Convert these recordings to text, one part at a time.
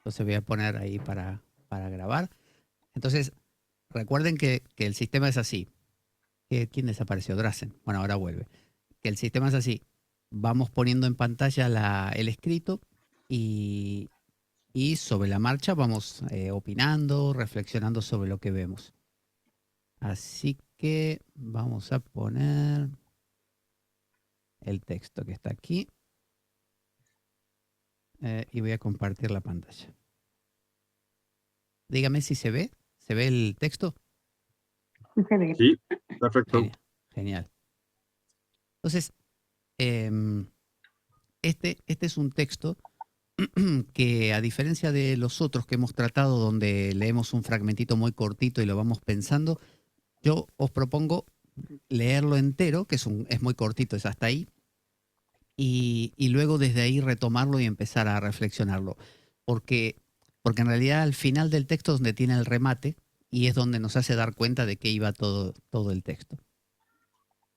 Entonces voy a poner ahí para grabar. Entonces, recuerden que el sistema es así. ¿Quién desapareció? Drazen. Bueno, ahora vuelve. Que el sistema es así. Vamos poniendo en pantalla el escrito y, y sobre la marcha vamos opinando, reflexionando sobre lo que vemos. Así que vamos a poner el texto que está aquí y voy a compartir la pantalla. Dígame si se ve. ¿Se ve el texto? Sí, perfecto. Genial. Genial. Entonces, este es un texto que, a diferencia de los otros que hemos tratado, donde leemos un fragmentito muy cortito y lo vamos pensando, yo os propongo leerlo entero, que es muy cortito, es hasta ahí, y luego desde ahí retomarlo y empezar a reflexionarlo. Porque, porque en realidad al final del texto es donde tiene el remate y es donde nos hace dar cuenta de qué iba todo el texto.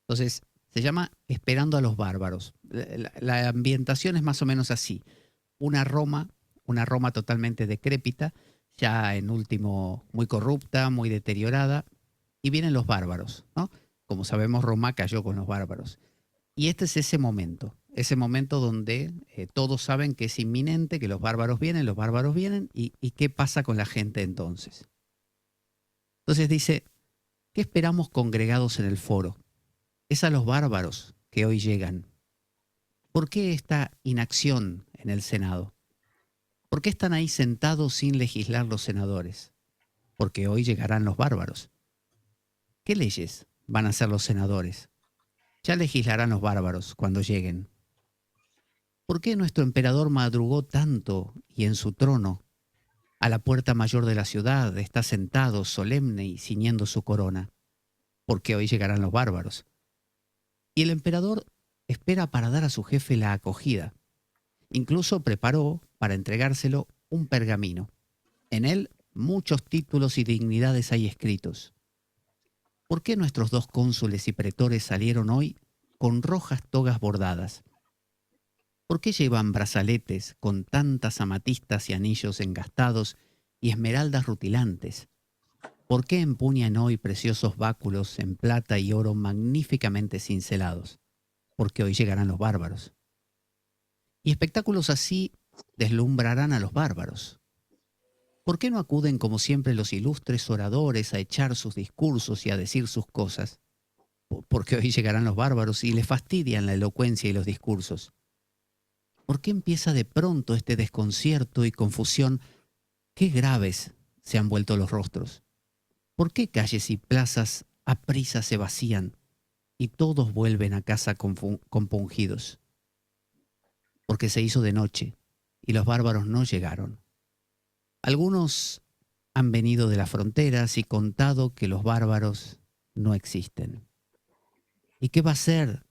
Entonces, se llama Esperando a los bárbaros. La ambientación es más o menos así. Una Roma totalmente decrépita, ya en último muy corrupta, muy deteriorada, y vienen los bárbaros, ¿no? Como sabemos, Roma cayó con los bárbaros. Y este es ese momento donde todos saben que es inminente, que los bárbaros vienen, y qué pasa con la gente entonces. Entonces dice, ¿qué esperamos congregados en el foro? Es a los bárbaros que hoy llegan. ¿Por qué esta inacción en el Senado? ¿Por qué están ahí sentados sin legislar los senadores? Porque hoy llegarán los bárbaros. ¿Qué leyes van a hacer los senadores? Ya legislarán los bárbaros cuando lleguen. ¿Por qué nuestro emperador madrugó tanto y en su trono, a la puerta mayor de la ciudad, está sentado solemne y ciñendo su corona? Porque hoy llegarán los bárbaros. Y el emperador espera para dar a su jefe la acogida. Incluso preparó, para entregárselo, un pergamino. En él muchos títulos y dignidades hay escritos. ¿Por qué nuestros dos cónsules y pretores salieron hoy con rojas togas bordadas? ¿Por qué llevan brazaletes con tantas amatistas y anillos engastados y esmeraldas rutilantes? ¿Por qué empuñan hoy preciosos báculos en plata y oro magníficamente cincelados? Porque hoy llegarán los bárbaros. Y espectáculos así deslumbrarán a los bárbaros. ¿Por qué no acuden como siempre los ilustres oradores a echar sus discursos y a decir sus cosas? Porque hoy llegarán los bárbaros y les fastidian la elocuencia y los discursos. ¿Por qué empieza de pronto este desconcierto y confusión? Qué graves se han vuelto los rostros. ¿Por qué calles y plazas a prisa se vacían y todos vuelven a casa compungidos? Porque se hizo de noche y los bárbaros no llegaron. Algunos han venido de las fronteras y contado que los bárbaros no existen. ¿Y qué va a ser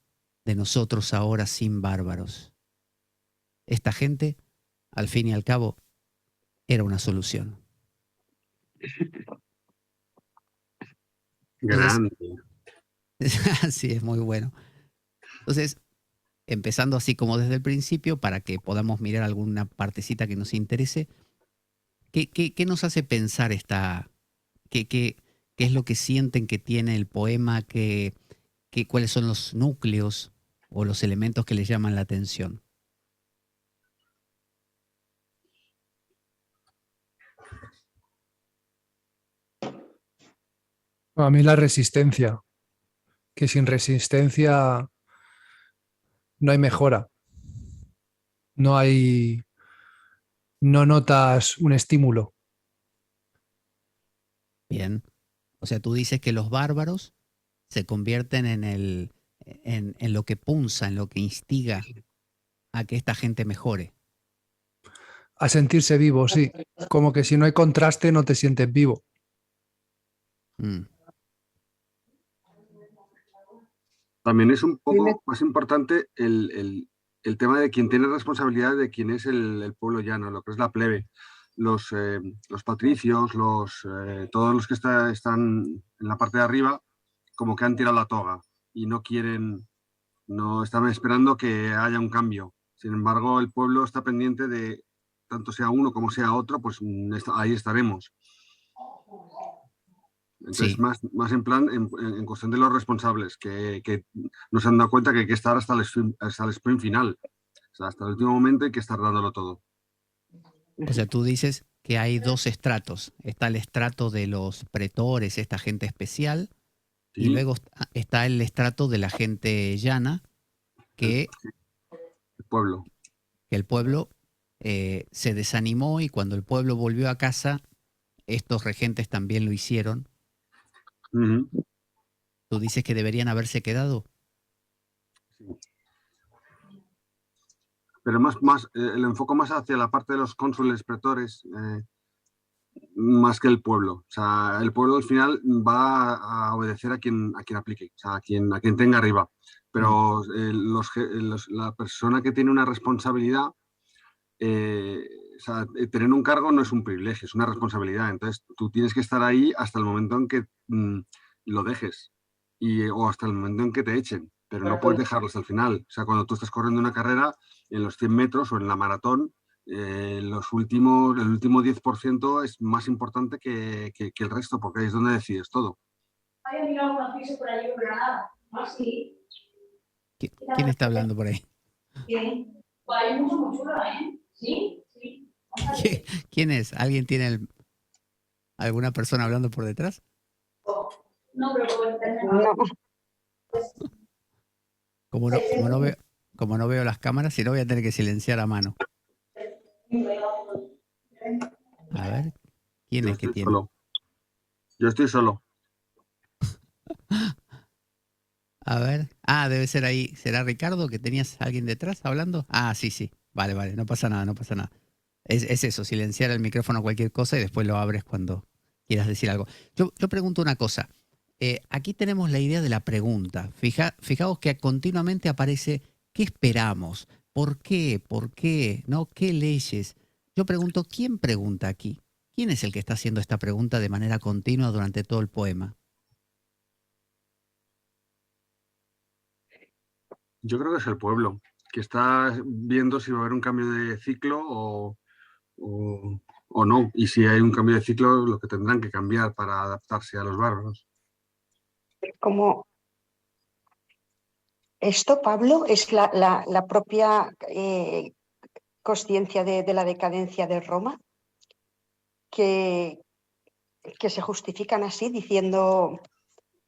de nosotros ahora sin bárbaros? Esta gente, al fin y al cabo, era una solución. Entonces, Grande. sí, es muy bueno. Entonces, empezando así como desde el principio, para que podamos mirar alguna partecita que nos interese, ¿qué nos hace pensar qué es lo que sienten que tiene el poema, cuáles son los núcleos o los elementos que les llaman la atención? A mí la resistencia, que sin resistencia no hay mejora, no hay, no notas un estímulo. Bien. O sea, tú dices que los bárbaros se convierten en lo que punza, en lo que instiga a que esta gente mejore. A sentirse vivo, sí. Como que si no hay contraste no te sientes vivo. Mm. También es un poco más importante el tema de quién tiene responsabilidad de quién es el pueblo llano, lo que es la plebe. Los patricios, todos los que están en la parte de arriba, como que han tirado la toga y no quieren, no están esperando que haya un cambio. Sin embargo, el pueblo está pendiente tanto sea uno como sea otro, pues ahí estaremos. Entonces, Sí. más en plan, en cuestión de los responsables, que nos han dado cuenta que hay que estar hasta el sprint final. O sea, hasta el último momento hay que estar dándolo todo. O sea, tú dices que hay dos estratos. Está el estrato de los pretores, esta gente especial, y ¿Sí? luego está el estrato de la gente llana, que, El pueblo. que el pueblo se desanimó y cuando el pueblo volvió a casa, estos regentes también lo hicieron. Uh-huh. Tú dices que deberían haberse quedado. Sí. Pero el enfoque más hacia la parte de los cónsules, pretores, más que el pueblo. O sea, el pueblo al final va a obedecer a quien aplique, o sea, a quien tenga arriba. Pero la persona que tiene una responsabilidad, o sea, tener un cargo no es un privilegio, es una responsabilidad. Entonces, tú tienes que estar ahí hasta el momento en que lo dejes o hasta el momento en que te echen, pero no puedes dejarlo hasta el final. O sea, cuando tú estás corriendo una carrera, en los 100 metros o en la maratón, el último 10% es más importante que el resto, porque ahí es donde decides todo. ¿Quién está hablando por ahí? ¿Quién es? ¿Alguien tiene alguna persona hablando por detrás? No, pero Como no veo las cámaras, si no voy a tener que silenciar a mano. A ver, ¿quién Yo es que estoy tiene? solo. Yo estoy solo. A ver. Ah, debe ser ahí. ¿Será Ricardo que tenías a alguien detrás hablando? Ah, sí, sí. Vale, vale. No pasa nada, no pasa nada. Es eso, silenciar el micrófono cualquier cosa y después lo abres cuando quieras decir algo. Yo pregunto una cosa. Aquí tenemos la idea de la pregunta. Fijaos que continuamente aparece ¿qué esperamos? ¿Por qué? ¿Por qué? ¿No? ¿Qué leyes? Yo pregunto, ¿quién pregunta aquí? ¿Quién es el que está haciendo esta pregunta de manera continua durante todo el poema? Yo creo que es el pueblo, que está viendo si va a haber un cambio de ciclo o no. Y si hay un cambio de ciclo, lo que tendrán que cambiar para adaptarse a los bárbaros. como esto, Pablo, es la propia consciencia de la decadencia de Roma, que se justifican así, diciendo,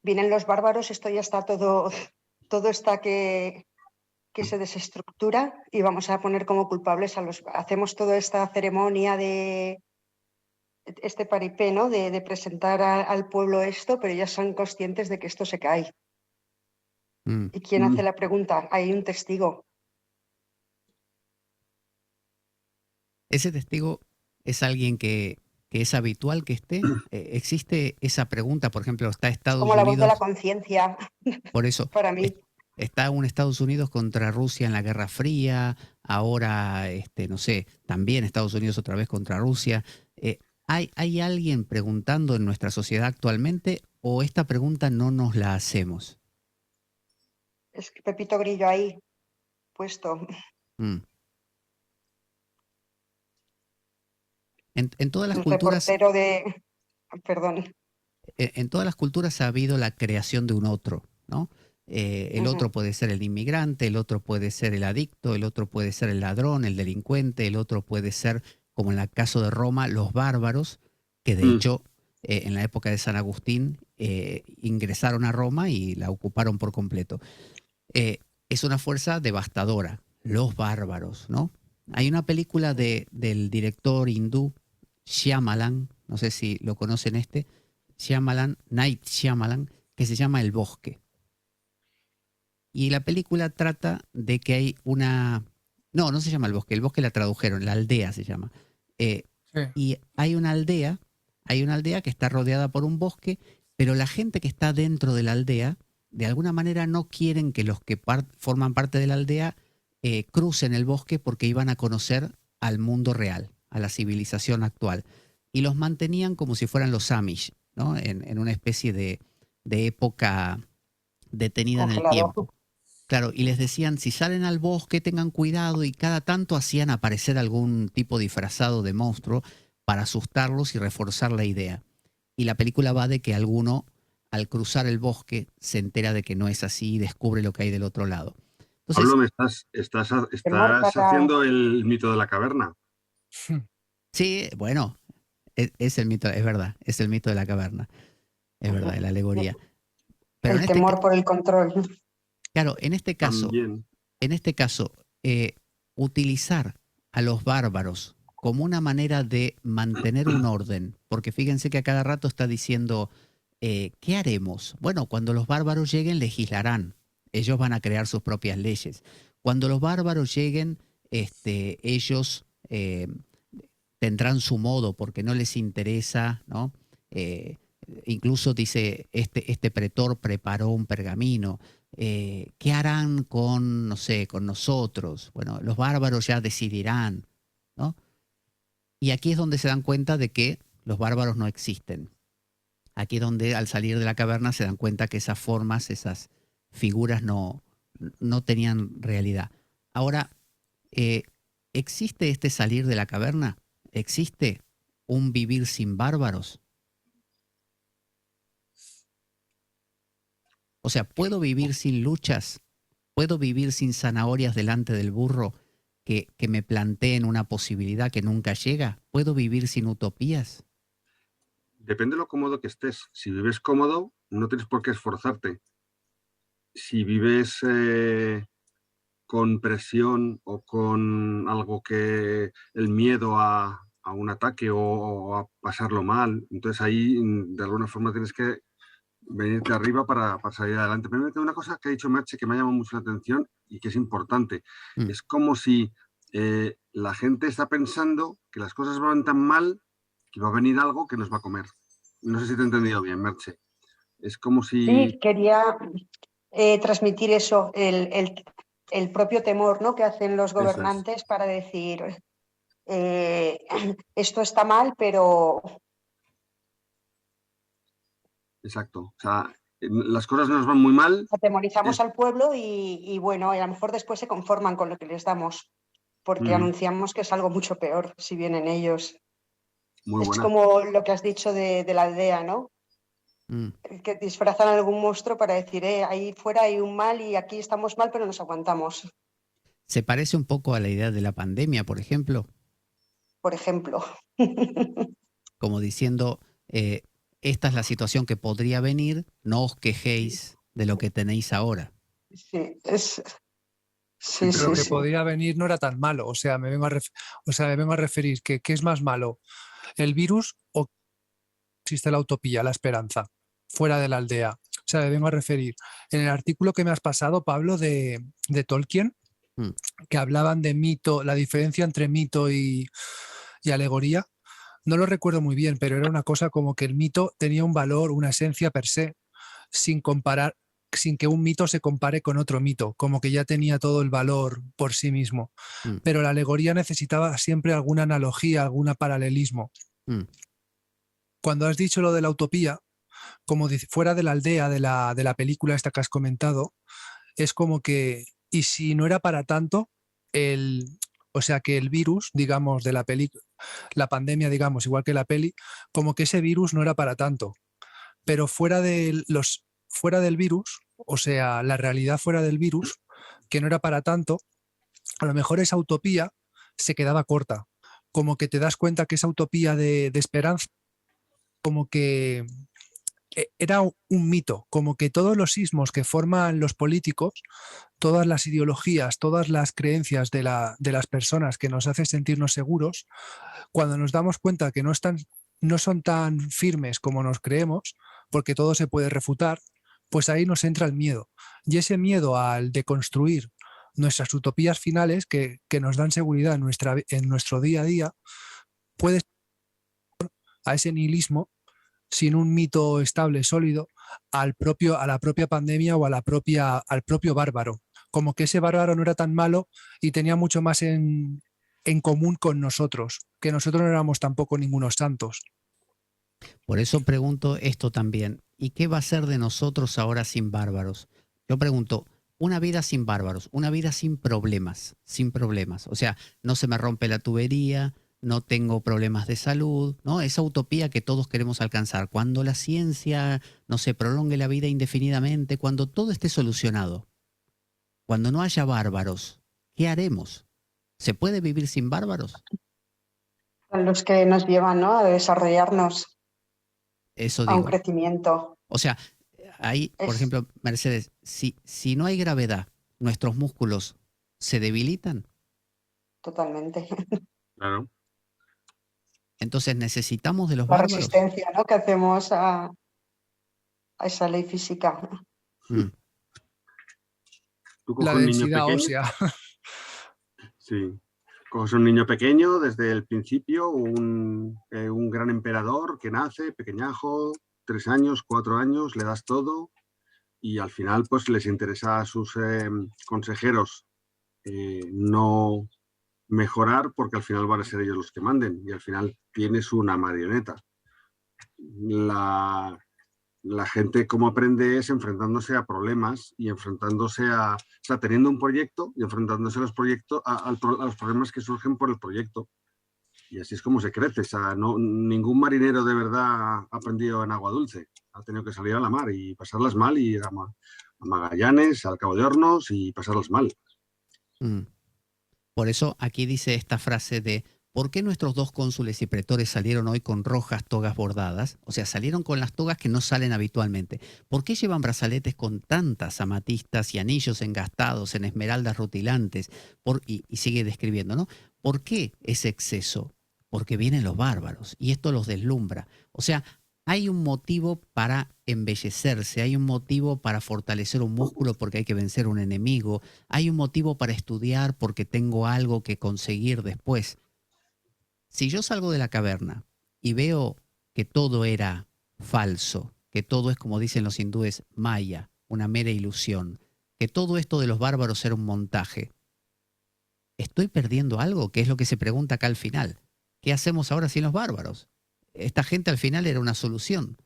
vienen los bárbaros, esto ya está todo está que se desestructura y vamos a poner como culpables hacemos toda esta ceremonia de este paripé, ¿no? De presentar al pueblo esto, pero ya son conscientes de que esto se cae. Mm. ¿Y quién hace la pregunta? Hay un testigo. ¿Ese testigo es alguien que es habitual que esté? ¿Existe esa pregunta? Por ejemplo, está Es Estados como la voz de la Unidos, conciencia por eso, para mí. está un Estados Unidos contra Rusia en la Guerra Fría, ahora, no sé, también Estados Unidos otra vez contra Rusia. ¿Hay alguien preguntando en nuestra sociedad actualmente o esta pregunta no nos la hacemos? Es que Pepito Grillo ahí puesto. Mm. En todas las El culturas, reportero de... Perdón. en todas las culturas ha habido la creación de un otro, ¿no? El otro puede ser el inmigrante, el otro puede ser el adicto, el otro puede ser el ladrón, el delincuente, el otro puede ser, como en el caso de Roma, los bárbaros, que de hecho en la época de San Agustín ingresaron a Roma y la ocuparon por completo. Es una fuerza devastadora, los bárbaros, ¿no? Hay una película del director hindú Shyamalan, no sé si lo conocen Night Shyamalan, que se llama El Bosque. Y la película trata de que hay una... No se llama El Bosque la tradujeron, La Aldea se llama. Sí. Y hay una aldea que está rodeada por un bosque, pero la gente que está dentro de la aldea, de alguna manera no quieren que los que forman parte de la aldea crucen el bosque porque iban a conocer al mundo real, a la civilización actual. Y los mantenían como si fueran los Amish, ¿no? En una especie de época detenida en el Congelado. tiempo. Claro, y les decían, si salen al bosque, tengan cuidado, y cada tanto hacían aparecer algún tipo disfrazado de monstruo para asustarlos y reforzar la idea. Y la película va de que alguno, al cruzar el bosque, se entera de que no es así y descubre lo que hay del otro lado. Entonces, Pablo, estás haciendo el mito de la caverna. sí, bueno, es el mito, es verdad, es el mito de la caverna, es verdad, es la alegoría. Pero El temor por el control. claro, en este caso, También. utilizar a los bárbaros como una manera de mantener un orden, porque fíjense que a cada rato está diciendo, ¿qué haremos? Bueno, cuando los bárbaros lleguen, legislarán. Ellos van a crear sus propias leyes. Cuando los bárbaros lleguen, ellos tendrán su modo porque no les interesa, ¿no? Incluso dice, este pretor preparó un pergamino. ¿Qué harán con, no sé, con nosotros? Bueno, los bárbaros ya decidirán, ¿no? Y aquí es donde se dan cuenta de que los bárbaros no existen. Aquí es donde al salir de la caverna se dan cuenta que esas formas, esas figuras no tenían realidad. Ahora, ¿existe este salir de la caverna? ¿Existe un vivir sin bárbaros? O sea, ¿puedo vivir sin luchas? ¿Puedo vivir sin zanahorias delante del burro que me planteen una posibilidad que nunca llega? ¿Puedo vivir sin utopías? Depende de lo cómodo que estés. Si vives cómodo, no tienes por qué esforzarte. Si vives con presión o con algo que el miedo a un ataque o a pasarlo mal, entonces ahí de alguna forma tienes que venirte arriba para salir adelante. Pero hay una cosa que ha dicho Merche que me ha llamado mucho la atención y que es importante. Es como si la gente está pensando que las cosas van tan mal que va a venir algo que nos va a comer. No sé si te he entendido bien, Merche. Es como si... Sí, quería transmitir eso, el propio temor, ¿no?, que hacen los gobernantes para decir, esto está mal, pero... Exacto. O sea, las cosas nos van muy mal. Atemorizamos al pueblo y bueno, a lo mejor después se conforman con lo que les damos, porque anunciamos que es algo mucho peor si vienen ellos. Muy buena. Es como lo que has dicho de la aldea, ¿no? Que disfrazan a algún monstruo para decir, ahí fuera hay un mal y aquí estamos mal, pero nos aguantamos. ¿Se parece un poco a la idea de la pandemia, por ejemplo? Por ejemplo. Como diciendo, esta es la situación que podría venir, no os quejéis de lo que tenéis ahora. Sí, pero lo que podría venir no era tan malo. O sea, me vengo a referir que ¿qué es más malo? ¿El virus o existe la utopía, la esperanza, fuera de la aldea? O sea, me vengo a referir. En el artículo que me has pasado, Pablo, de Tolkien, que hablaban de mito, la diferencia entre mito y alegoría, no lo recuerdo muy bien, pero era una cosa como que el mito tenía un valor, una esencia per se, sin que un mito se compare con otro mito, como que ya tenía todo el valor por sí mismo. Pero la alegoría necesitaba siempre alguna analogía, algún paralelismo. Cuando has dicho lo de la utopía, como fuera de la aldea de la película esta que has comentado, es como que, y si no era para tanto, o sea que el virus, digamos, de la película, la pandemia, digamos, igual que la peli, como que ese virus no era para tanto. Pero fuera del virus, o sea, la realidad fuera del virus, que no era para tanto, a lo mejor esa utopía se quedaba corta. Como que te das cuenta que esa utopía de esperanza, como que era un mito, como que todos los ismos que forman los políticos, todas las ideologías, todas las creencias de las personas que nos hacen sentirnos seguros, cuando nos damos cuenta que no son tan firmes como nos creemos, porque todo se puede refutar, pues ahí nos entra el miedo. Y ese miedo al deconstruir nuestras utopías finales que nos dan seguridad en nuestro día a día, puede a ese nihilismo sin un mito estable, sólido, a la propia pandemia o al propio bárbaro. Como que ese bárbaro no era tan malo y tenía mucho más en común con nosotros, que nosotros no éramos tampoco ningunos santos. Por eso pregunto esto también. ¿Y qué va a ser de nosotros ahora sin bárbaros? Yo pregunto, una vida sin bárbaros, una vida sin problemas, sin problemas. O sea, no se me rompe la tubería, no tengo problemas de salud, ¿no? Esa utopía que todos queremos alcanzar. Cuando la ciencia no se prolongue la vida indefinidamente, cuando todo esté solucionado, cuando no haya bárbaros, ¿qué haremos? ¿Se puede vivir sin bárbaros? Son los que nos llevan, ¿no?, a desarrollarnos, Eso a un digo. crecimiento. O sea, ahí, por ejemplo, Mercedes, si no hay gravedad, ¿nuestros músculos se debilitan? Totalmente. Claro. Entonces necesitamos de los La bárbaros. resistencia, ¿no?, que hacemos a esa ley física. Tú coges La un niño densidad pequeño. ósea. Sí. Coges un niño pequeño desde el principio, un gran emperador que nace, pequeñajo, 3 años, 4 años, le das todo y al final pues les interesa a sus consejeros no mejorar porque al final van a ser ellos los que manden y al final tienes una marioneta. La gente cómo aprende es enfrentándose a problemas y enfrentándose o sea, teniendo un proyecto y enfrentándose a los proyectos, a los problemas que surgen por el proyecto. Y así es como se crece. O sea, ningún marinero de verdad ha aprendido en agua dulce. Ha tenido que salir a la mar y pasarlas mal y ir a Magallanes, al Cabo de Hornos y pasarlas mal. Por eso aquí dice esta frase de ¿por qué nuestros 2 cónsules y pretores salieron hoy con rojas togas bordadas? O sea, salieron con las togas que no salen habitualmente. ¿Por qué llevan brazaletes con tantas amatistas y anillos engastados en esmeraldas rutilantes? Y sigue describiendo, ¿no? ¿Por qué ese exceso? Porque vienen los bárbaros y esto los deslumbra. O sea, hay un motivo para embellecerse, hay un motivo para fortalecer un músculo porque hay que vencer un enemigo, hay un motivo para estudiar porque tengo algo que conseguir después. Si yo salgo de la caverna y veo que todo era falso, que todo es, como dicen los hindúes, maya, una mera ilusión, que todo esto de los bárbaros era un montaje, ¿estoy perdiendo algo? Que es lo que se pregunta acá al final. ¿Qué hacemos ahora sin los bárbaros? Esta gente al final era una solución.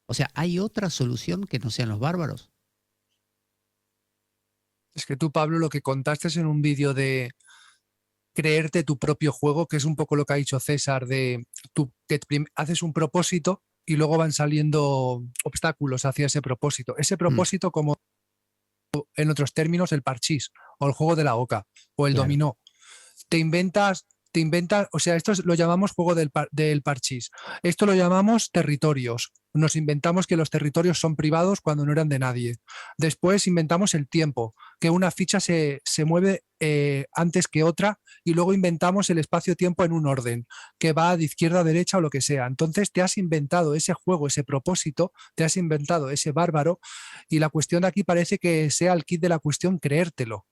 O sea, ¿hay otra solución que no sean los bárbaros? Es que tú, Pablo, lo que contaste es en un vídeo de creerte tu propio juego, que es un poco lo que ha dicho César, de tú que haces un propósito y luego van saliendo obstáculos hacia ese propósito. Ese propósito, como en otros términos, el parchís o el juego de la oca o el dominó. Te inventas, o sea, esto lo llamamos juego del parchís. Esto lo llamamos territorios. Nos inventamos que los territorios son privados cuando no eran de nadie. Después inventamos el tiempo, que una ficha se mueve antes que otra, y luego inventamos el espacio-tiempo en un orden, que va de izquierda a derecha o lo que sea. Entonces te has inventado ese juego, ese propósito, te has inventado ese bárbaro, y la cuestión de aquí parece que sea el kit de la cuestión creértelo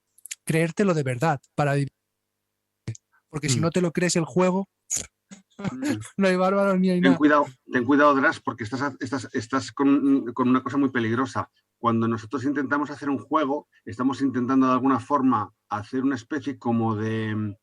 de verdad, para vivir. Porque si no te lo crees el juego, no hay bárbaros ni hay nada. Ten cuidado, Dras, porque estás con una cosa muy peligrosa. Cuando nosotros intentamos hacer un juego, estamos intentando de alguna forma hacer una especie como de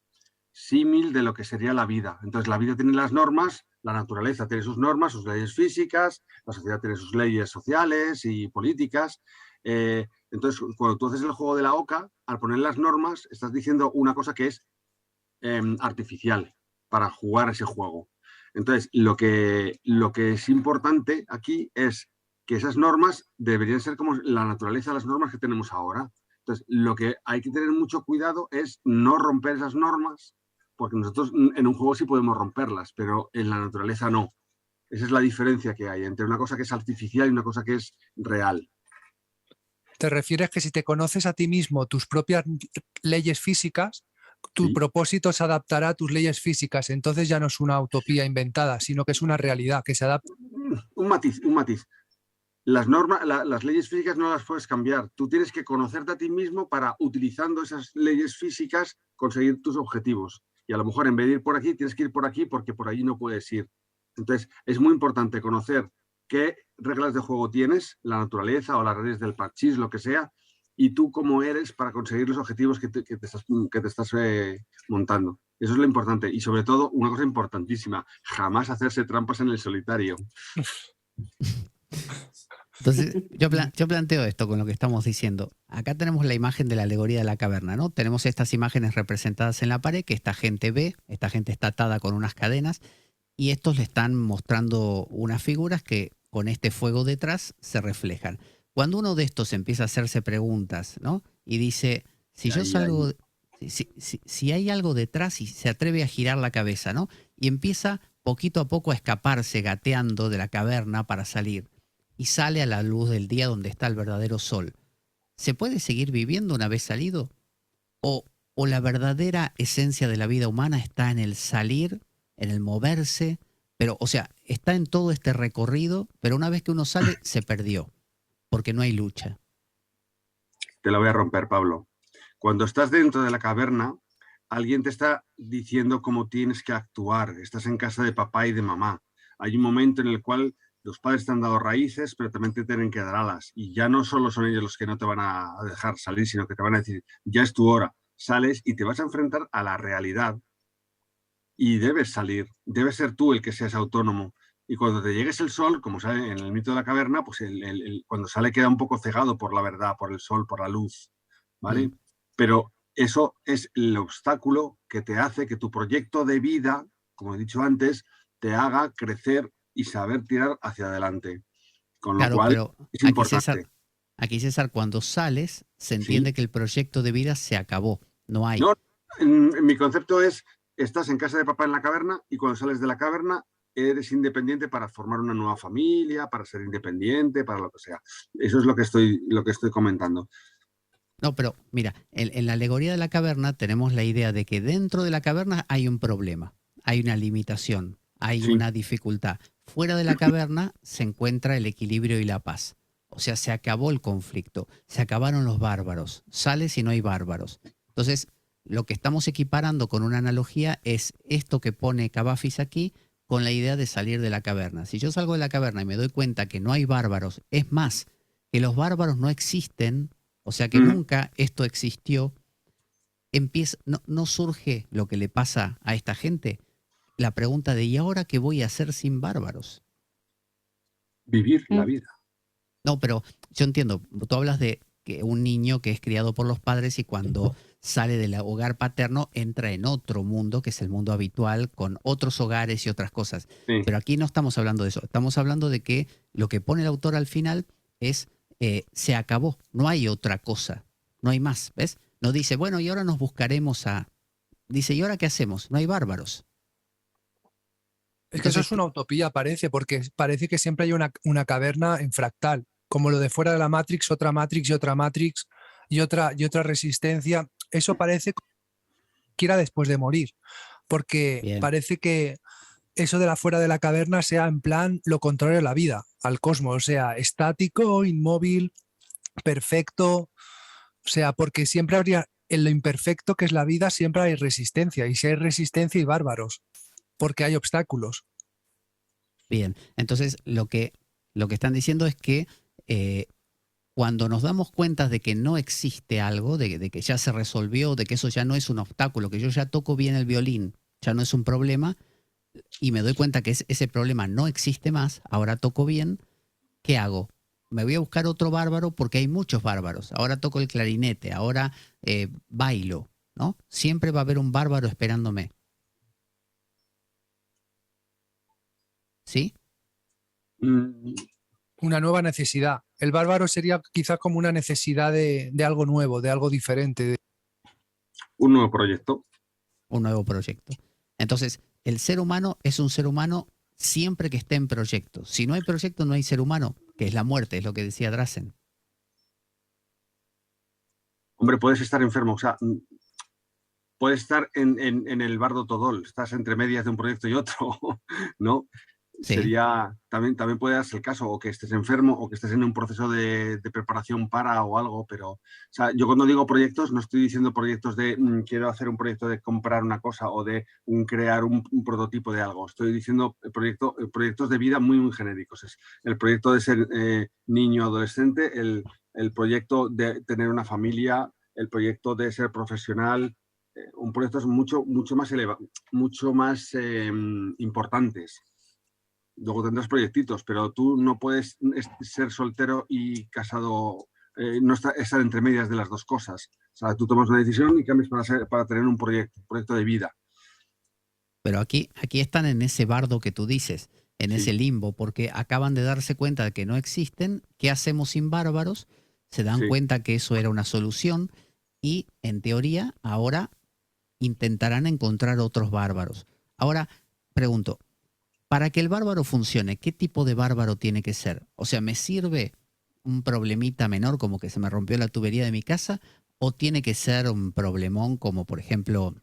símil de lo que sería la vida. Entonces, la vida tiene las normas, la naturaleza tiene sus normas, sus leyes físicas, la sociedad tiene sus leyes sociales y políticas. Entonces, cuando tú haces el juego de la oca, al poner las normas, estás diciendo una cosa que es artificial para jugar ese juego. Entonces, lo que es importante aquí es que esas normas deberían ser como la naturaleza de las normas que tenemos ahora. Entonces, lo que hay que tener mucho cuidado es no romper esas normas, porque nosotros en un juego sí podemos romperlas, pero en la naturaleza no. Esa es la diferencia que hay entre una cosa que es artificial y una cosa que es real. ¿Te refieres que si te conoces a ti mismo, tus propias leyes físicas, tu propósito se adaptará a tus leyes físicas? Entonces ya no es una utopía inventada, sino que es una realidad que se adapta. Un matiz. Las normas, las leyes físicas no las puedes cambiar. Tú tienes que conocerte a ti mismo para, utilizando esas leyes físicas, conseguir tus objetivos. Y a lo mejor en vez de ir por aquí, tienes que ir por aquí porque por allí no puedes ir. Entonces, es muy importante conocer qué reglas de juego tienes, la naturaleza o las redes del parchís, lo que sea, y tú cómo eres para conseguir los objetivos que te estás montando. Eso es lo importante. Y sobre todo, una cosa importantísima, jamás hacerse trampas en el solitario. Entonces, yo planteo esto con lo que estamos diciendo. Acá tenemos la imagen de la alegoría de la caverna, ¿no? Tenemos estas imágenes representadas en la pared que esta gente ve, esta gente está atada con unas cadenas y estos le están mostrando unas figuras que con este fuego detrás se reflejan. Cuando uno de estos empieza a hacerse preguntas, ¿no? Y dice, si yo salgo, si hay algo detrás y se atreve a girar la cabeza, ¿no? Y empieza poquito a poco a escaparse gateando de la caverna para salir y sale a la luz del día donde está el verdadero sol. ¿Se puede seguir viviendo una vez salido? ¿O la verdadera esencia de la vida humana está en el salir, en el moverse? Pero, o sea, está en todo este recorrido, pero una vez que uno sale, se perdió, porque no hay lucha. Te la voy a romper, Pablo. Cuando estás dentro de la caverna, alguien te está diciendo cómo tienes que actuar. Estás en casa de papá y de mamá. Hay un momento en el cual los padres te han dado raíces, pero también te tienen que dar alas. Y ya no solo son ellos los que no te van a dejar salir, sino que te van a decir, ya es tu hora. Sales y te vas a enfrentar a la realidad. Y debes salir. Debes ser tú el que seas autónomo. Y cuando te llegues el sol, como sale en el mito de la caverna, pues cuando sale queda un poco cegado por la verdad, por el sol, por la luz. ¿Vale? Pero eso es el obstáculo que te hace que tu proyecto de vida, como he dicho antes, te haga crecer y saber tirar hacia adelante. Con lo cual, pero es importante. Aquí, César, cuando sales, se entiende que el proyecto de vida se acabó. No hay. No, mi concepto es, estás en casa de papá en la caverna y cuando sales de la caverna eres independiente para formar una nueva familia, para ser independiente, para lo que sea. Eso es lo que estoy comentando. No, pero mira, en la alegoría de la caverna tenemos la idea de que dentro de la caverna hay un problema, hay una limitación, hay una dificultad. Fuera de la caverna se encuentra el equilibrio y la paz. O sea, se acabó el conflicto, se acabaron los bárbaros, sales y no hay bárbaros. Entonces, lo que estamos equiparando con una analogía es esto que pone Cavafis aquí con la idea de salir de la caverna. Si yo salgo de la caverna y me doy cuenta que no hay bárbaros, es más, que los bárbaros no existen, o sea que nunca esto existió, no surge lo que le pasa a esta gente. La pregunta de ¿y ahora qué voy a hacer sin bárbaros? Vivir la vida. No, pero yo entiendo, tú hablas de que un niño que es criado por los padres y cuando sale del hogar paterno entra en otro mundo, que es el mundo habitual, con otros hogares y otras cosas. Sí. Pero aquí no estamos hablando de eso, estamos hablando de que lo que pone el autor al final es se acabó, no hay otra cosa, no hay más, ¿ves? No dice, bueno, y ahora nos buscaremos a... Dice, ¿y ahora qué hacemos? No hay bárbaros. Es que eso es una utopía, parece, porque parece que siempre hay una caverna en fractal, como lo de fuera de la Matrix y otra Matrix y otra resistencia. Eso parece que era después de morir, porque parece que eso de la fuera de la caverna sea en plan lo contrario a la vida, al cosmos, o sea, estático, inmóvil, perfecto, o sea, porque siempre habría, en lo imperfecto que es la vida, siempre hay resistencia, y si hay resistencia hay bárbaros, porque hay obstáculos. Bien, entonces lo que están diciendo es que cuando nos damos cuenta de que no existe algo, de que ya se resolvió, de que eso ya no es un obstáculo, que yo ya toco bien el violín, ya no es un problema, y me doy cuenta que ese problema no existe más, ahora toco bien, ¿qué hago? Me voy a buscar otro bárbaro porque hay muchos bárbaros. Ahora toco el clarinete, ahora bailo, ¿no? Siempre va a haber un bárbaro esperándome. ¿Sí? Una nueva necesidad. El bárbaro sería quizás como una necesidad de algo nuevo, de algo diferente. Un nuevo proyecto. Un nuevo proyecto. Entonces, el ser humano es un ser humano siempre que esté en proyecto. Si no hay proyecto, no hay ser humano, que es la muerte, es lo que decía Drazen. Hombre, puedes estar enfermo, o sea, puedes estar en el Bardo Todol, estás entre medias de un proyecto y otro, ¿no? Sí. Sería, también puede darse el caso, o que estés enfermo, o que estés en un proceso de preparación para o algo, pero, o sea, yo cuando digo proyectos, no estoy diciendo proyectos de quiero hacer un proyecto de comprar una cosa o de crear un prototipo de algo, estoy diciendo proyectos de vida muy, muy genéricos. Es el proyecto de ser niño adolescente, el proyecto de tener una familia, el proyecto de ser profesional, un proyecto es mucho más elevado, mucho más importantes. luego tendrás proyectitos, pero tú no puedes ser soltero y casado, no estar entre medias de las dos cosas. O sea, tú tomas una decisión y cambias para tener un proyecto de vida. Pero aquí están en ese bardo que tú dices, en ese limbo, porque acaban de darse cuenta de que no existen. ¿Qué hacemos sin bárbaros? Se dan cuenta que eso era una solución y, en teoría, ahora intentarán encontrar otros bárbaros. Ahora, pregunto, para que el bárbaro funcione, ¿qué tipo de bárbaro tiene que ser? O sea, ¿me sirve un problemita menor como que se me rompió la tubería de mi casa? ¿O tiene que ser un problemón como, por ejemplo,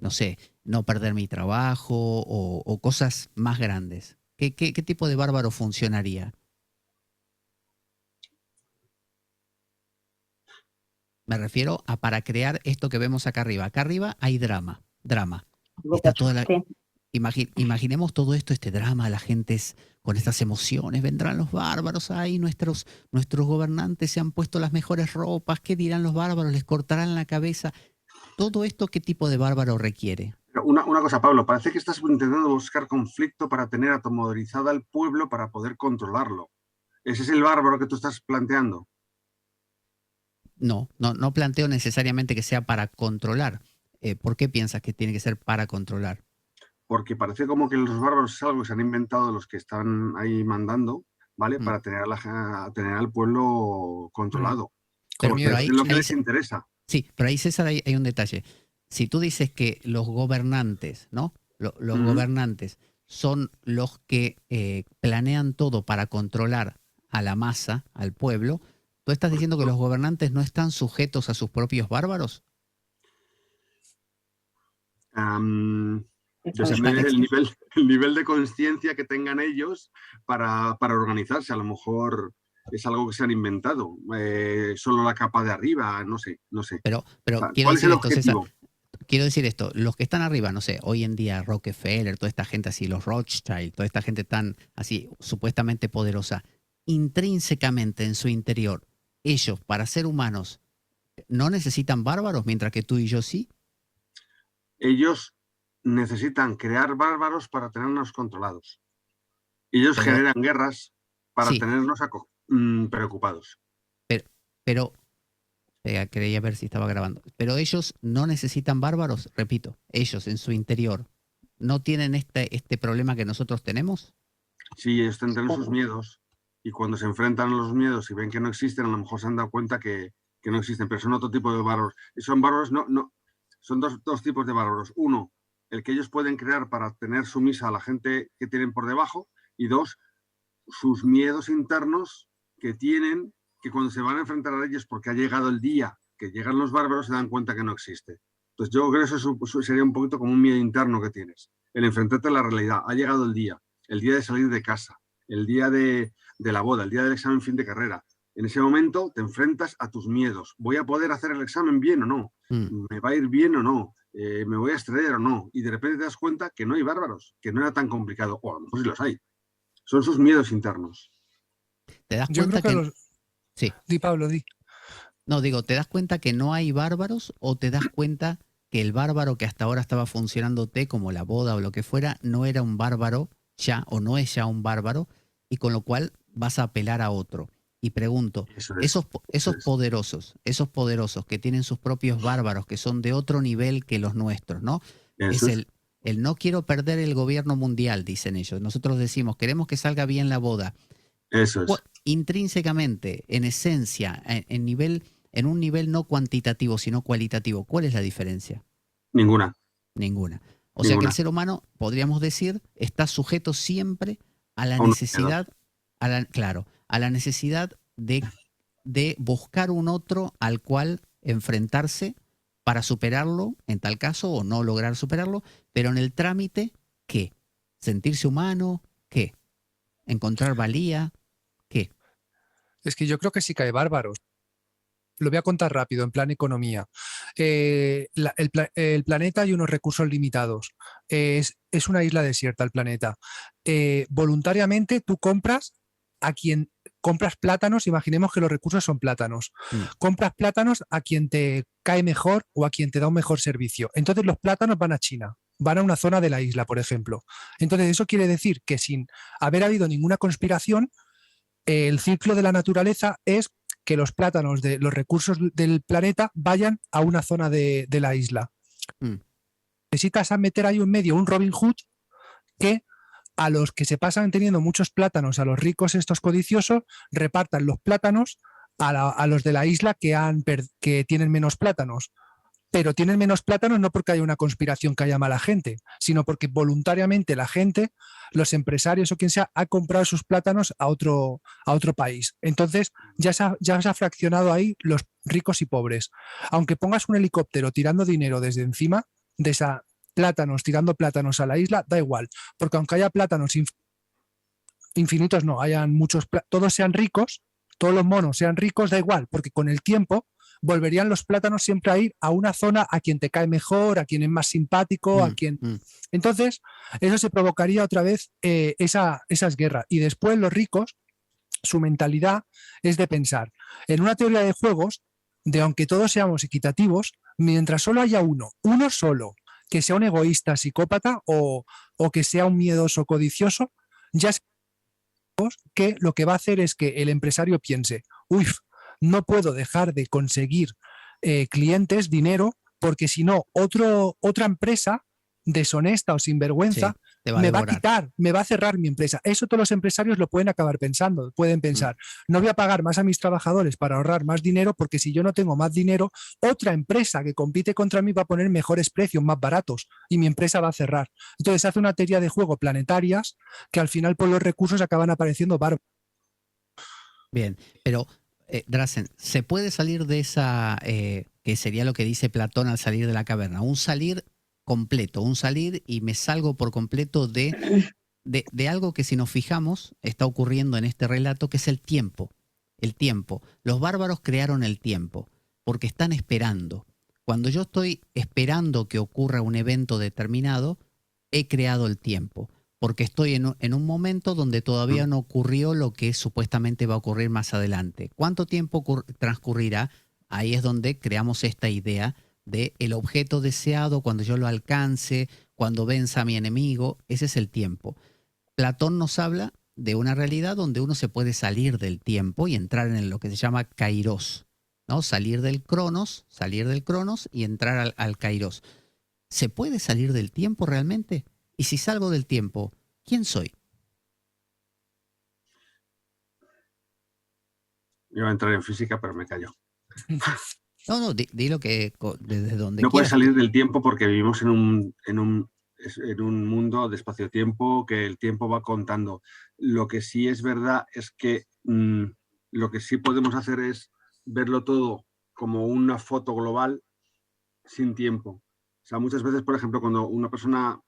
no sé, no perder mi trabajo o cosas más grandes? ¿Qué tipo de bárbaro funcionaría? Me refiero a para crear esto que vemos acá arriba. Acá arriba hay drama. Está toda la... Imaginemos todo esto, este drama, la gente con estas emociones, vendrán los bárbaros, ahí nuestros gobernantes se han puesto las mejores ropas, ¿qué dirán los bárbaros? Les cortarán la cabeza. ¿Todo esto qué tipo de bárbaro requiere? Una cosa, Pablo, parece que estás intentando buscar conflicto para tener atemorizado al pueblo para poder controlarlo. ¿Ese es el bárbaro que tú estás planteando? No planteo necesariamente que sea para controlar. ¿Por qué piensas que tiene que ser para controlar? Porque parece como que los bárbaros es algo que se han inventado los que están ahí mandando, ¿vale? Para tener al pueblo controlado. Pero es lo que les interesa. Sí, pero ahí, César, hay un detalle. Si tú dices que los gobernantes, ¿no? Los gobernantes son los que planean todo para controlar a la masa, al pueblo, ¿tú estás diciendo que los gobernantes no están sujetos a sus propios bárbaros? Depende el nivel de conciencia que tengan ellos para organizarse. A lo mejor es algo que se han inventado. Solo la capa de arriba, no sé. Pero o sea, quiero ¿cuál es el decir esto, objetivo? César. Quiero decir esto, los que están arriba, no sé, hoy en día Rockefeller, toda esta gente así, los Rothschild, toda esta gente tan así supuestamente poderosa, intrínsecamente en su interior, ellos para ser humanos no necesitan bárbaros, mientras que tú y yo sí. Ellos necesitan crear bárbaros para tenernos controlados. Ellos generan guerras para tenernos preocupados. Pero quería ver si estaba grabando. Pero ellos no necesitan bárbaros, repito, ellos en su interior no tienen este problema que nosotros tenemos. Sí, ellos tendrán sus miedos y cuando se enfrentan a los miedos y ven que no existen, a lo mejor se han dado cuenta que no existen, pero son otro tipo de bárbaros. Y son bárbaros, son dos tipos de bárbaros. Uno, el que ellos pueden crear para tener sumisa a la gente que tienen por debajo, y dos, sus miedos internos que tienen, que cuando se van a enfrentar a ellos porque ha llegado el día que llegan los bárbaros se dan cuenta que no existe. Entonces yo creo que eso sería un poquito como un miedo interno que tienes, el enfrentarte a la realidad. Ha llegado el día de salir de casa, el día de la boda, el día del examen fin de carrera. En ese momento te enfrentas a tus miedos. ¿Voy a poder hacer el examen bien o no? ¿Me va a ir bien o no? ¿Me voy a estrellar o no? Y de repente te das cuenta que no hay bárbaros, que no era tan complicado. O a lo mejor sí los hay. Son sus miedos internos. ¿Te das cuenta que Sí. Di, Pablo, di. No, digo, ¿te das cuenta que no hay bárbaros o te das cuenta que el bárbaro que hasta ahora estaba funcionándote como la boda o lo que fuera, no era un bárbaro ya o no es ya un bárbaro y con lo cual vas a apelar a otro? Y pregunto, esos poderosos que tienen sus propios bárbaros, que son de otro nivel que los nuestros, ¿no? Es el no quiero perder el gobierno mundial, dicen ellos. Nosotros decimos, queremos que salga bien la boda. Eso es. Intrínsecamente, en esencia, en un nivel no cuantitativo, sino cualitativo, ¿cuál es la diferencia? Ninguna. O sea que el ser humano, podríamos decir, está sujeto siempre a la necesidad, a la necesidad de buscar un otro al cual enfrentarse para superarlo, en tal caso, o no lograr superarlo, pero en el trámite, ¿qué? ¿Sentirse humano? ¿Qué? ¿Encontrar valía? ¿Qué? Es que yo creo que sí que hay bárbaros. Lo voy a contar rápido, en plan economía. El planeta hay unos recursos limitados. Es una isla desierta el planeta. Voluntariamente tú compras plátanos, imaginemos que los recursos son plátanos. Compras plátanos a quien te cae mejor o a quien te da un mejor servicio. Entonces los plátanos van a China. van a una zona de la isla, por ejemplo. Entonces, eso quiere decir que sin haber habido ninguna conspiración, el ciclo de la naturaleza es que los plátanos de los recursos del planeta vayan a una zona de la isla. Necesitas meter ahí en medio un Robin Hood que a los que se pasan teniendo muchos plátanos, a los ricos estos codiciosos, repartan los plátanos a los de la isla que tienen menos plátanos. Pero tienen menos plátanos no porque haya una conspiración que haya mala gente, sino porque voluntariamente la gente, los empresarios o quien sea, ha comprado sus plátanos a otro país. Entonces ya se ha fraccionado ahí los ricos y pobres. Aunque pongas un helicóptero tirando dinero desde encima de esa tirando plátanos a la isla, da igual, porque aunque haya plátanos infinitos, no, hayan muchos, todos sean ricos, todos los monos sean ricos, da igual, porque con el tiempo volverían los plátanos siempre a ir a una zona a quien te cae mejor, a quien es más simpático, a quien... Entonces, eso se provocaría otra vez esas guerras. Y después los ricos, su mentalidad es de pensar en una teoría de juegos de aunque todos seamos equitativos, mientras solo haya uno solo, que sea un egoísta, psicópata o que sea un miedoso, codicioso, ya sabemos que lo que va a hacer es que el empresario piense, no puedo dejar de conseguir clientes, dinero, porque si no, otra empresa deshonesta o sinvergüenza me va a quitar, me va a cerrar mi empresa. Eso todos los empresarios lo pueden acabar pensando, pueden pensar, no voy a pagar más a mis trabajadores para ahorrar más dinero, porque si yo no tengo más dinero, otra empresa que compite contra mí va a poner mejores precios, más baratos, y mi empresa va a cerrar. Entonces se hace una teoría de juego planetarias que al final por los recursos acaban apareciendo bárbaros. Bien, pero Drazen, ¿se puede salir de esa, que sería lo que dice Platón al salir de la caverna? Un salir completo, un salir y me salgo por completo de algo que, si nos fijamos, está ocurriendo en este relato, que es el tiempo. El tiempo. Los bárbaros crearon el tiempo porque están esperando. Cuando yo estoy esperando que ocurra un evento determinado, he creado el tiempo, porque estoy en un momento donde todavía no ocurrió lo que supuestamente va a ocurrir más adelante. ¿Cuánto tiempo transcurrirá? Ahí es donde creamos esta idea de el objeto deseado, cuando yo lo alcance, cuando venza a mi enemigo. Ese es el tiempo. Platón nos habla de una realidad donde uno se puede salir del tiempo y entrar en lo que se llama kairos, ¿no? Salir del cronos y entrar al kairos. ¿Se puede salir del tiempo realmente? Y si salgo del tiempo, ¿quién soy? Iba a entrar en física, pero me callo. No, di lo que desde donde no puedes quieras. salir del tiempo porque vivimos en un mundo de espacio-tiempo que el tiempo va contando. Lo que sí es verdad es que lo que sí podemos hacer es verlo todo como una foto global sin tiempo. O sea, muchas veces, por ejemplo, cuando una persona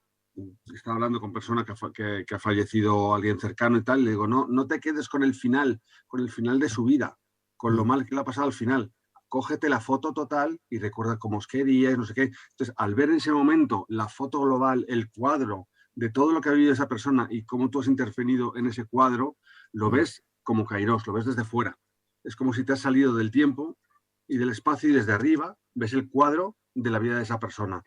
está hablando con persona que ha fallecido alguien cercano y tal, le digo, no te quedes con el final de su vida, con lo mal que le ha pasado al final. Cógete la foto total y recuerda cómo os queríais, no sé qué. Entonces, al ver en ese momento la foto global, el cuadro de todo lo que ha vivido esa persona y cómo tú has intervenido en ese cuadro, lo ves como kairos, lo ves desde fuera. Es como si te has salido del tiempo y del espacio y desde arriba ves el cuadro de la vida de esa persona.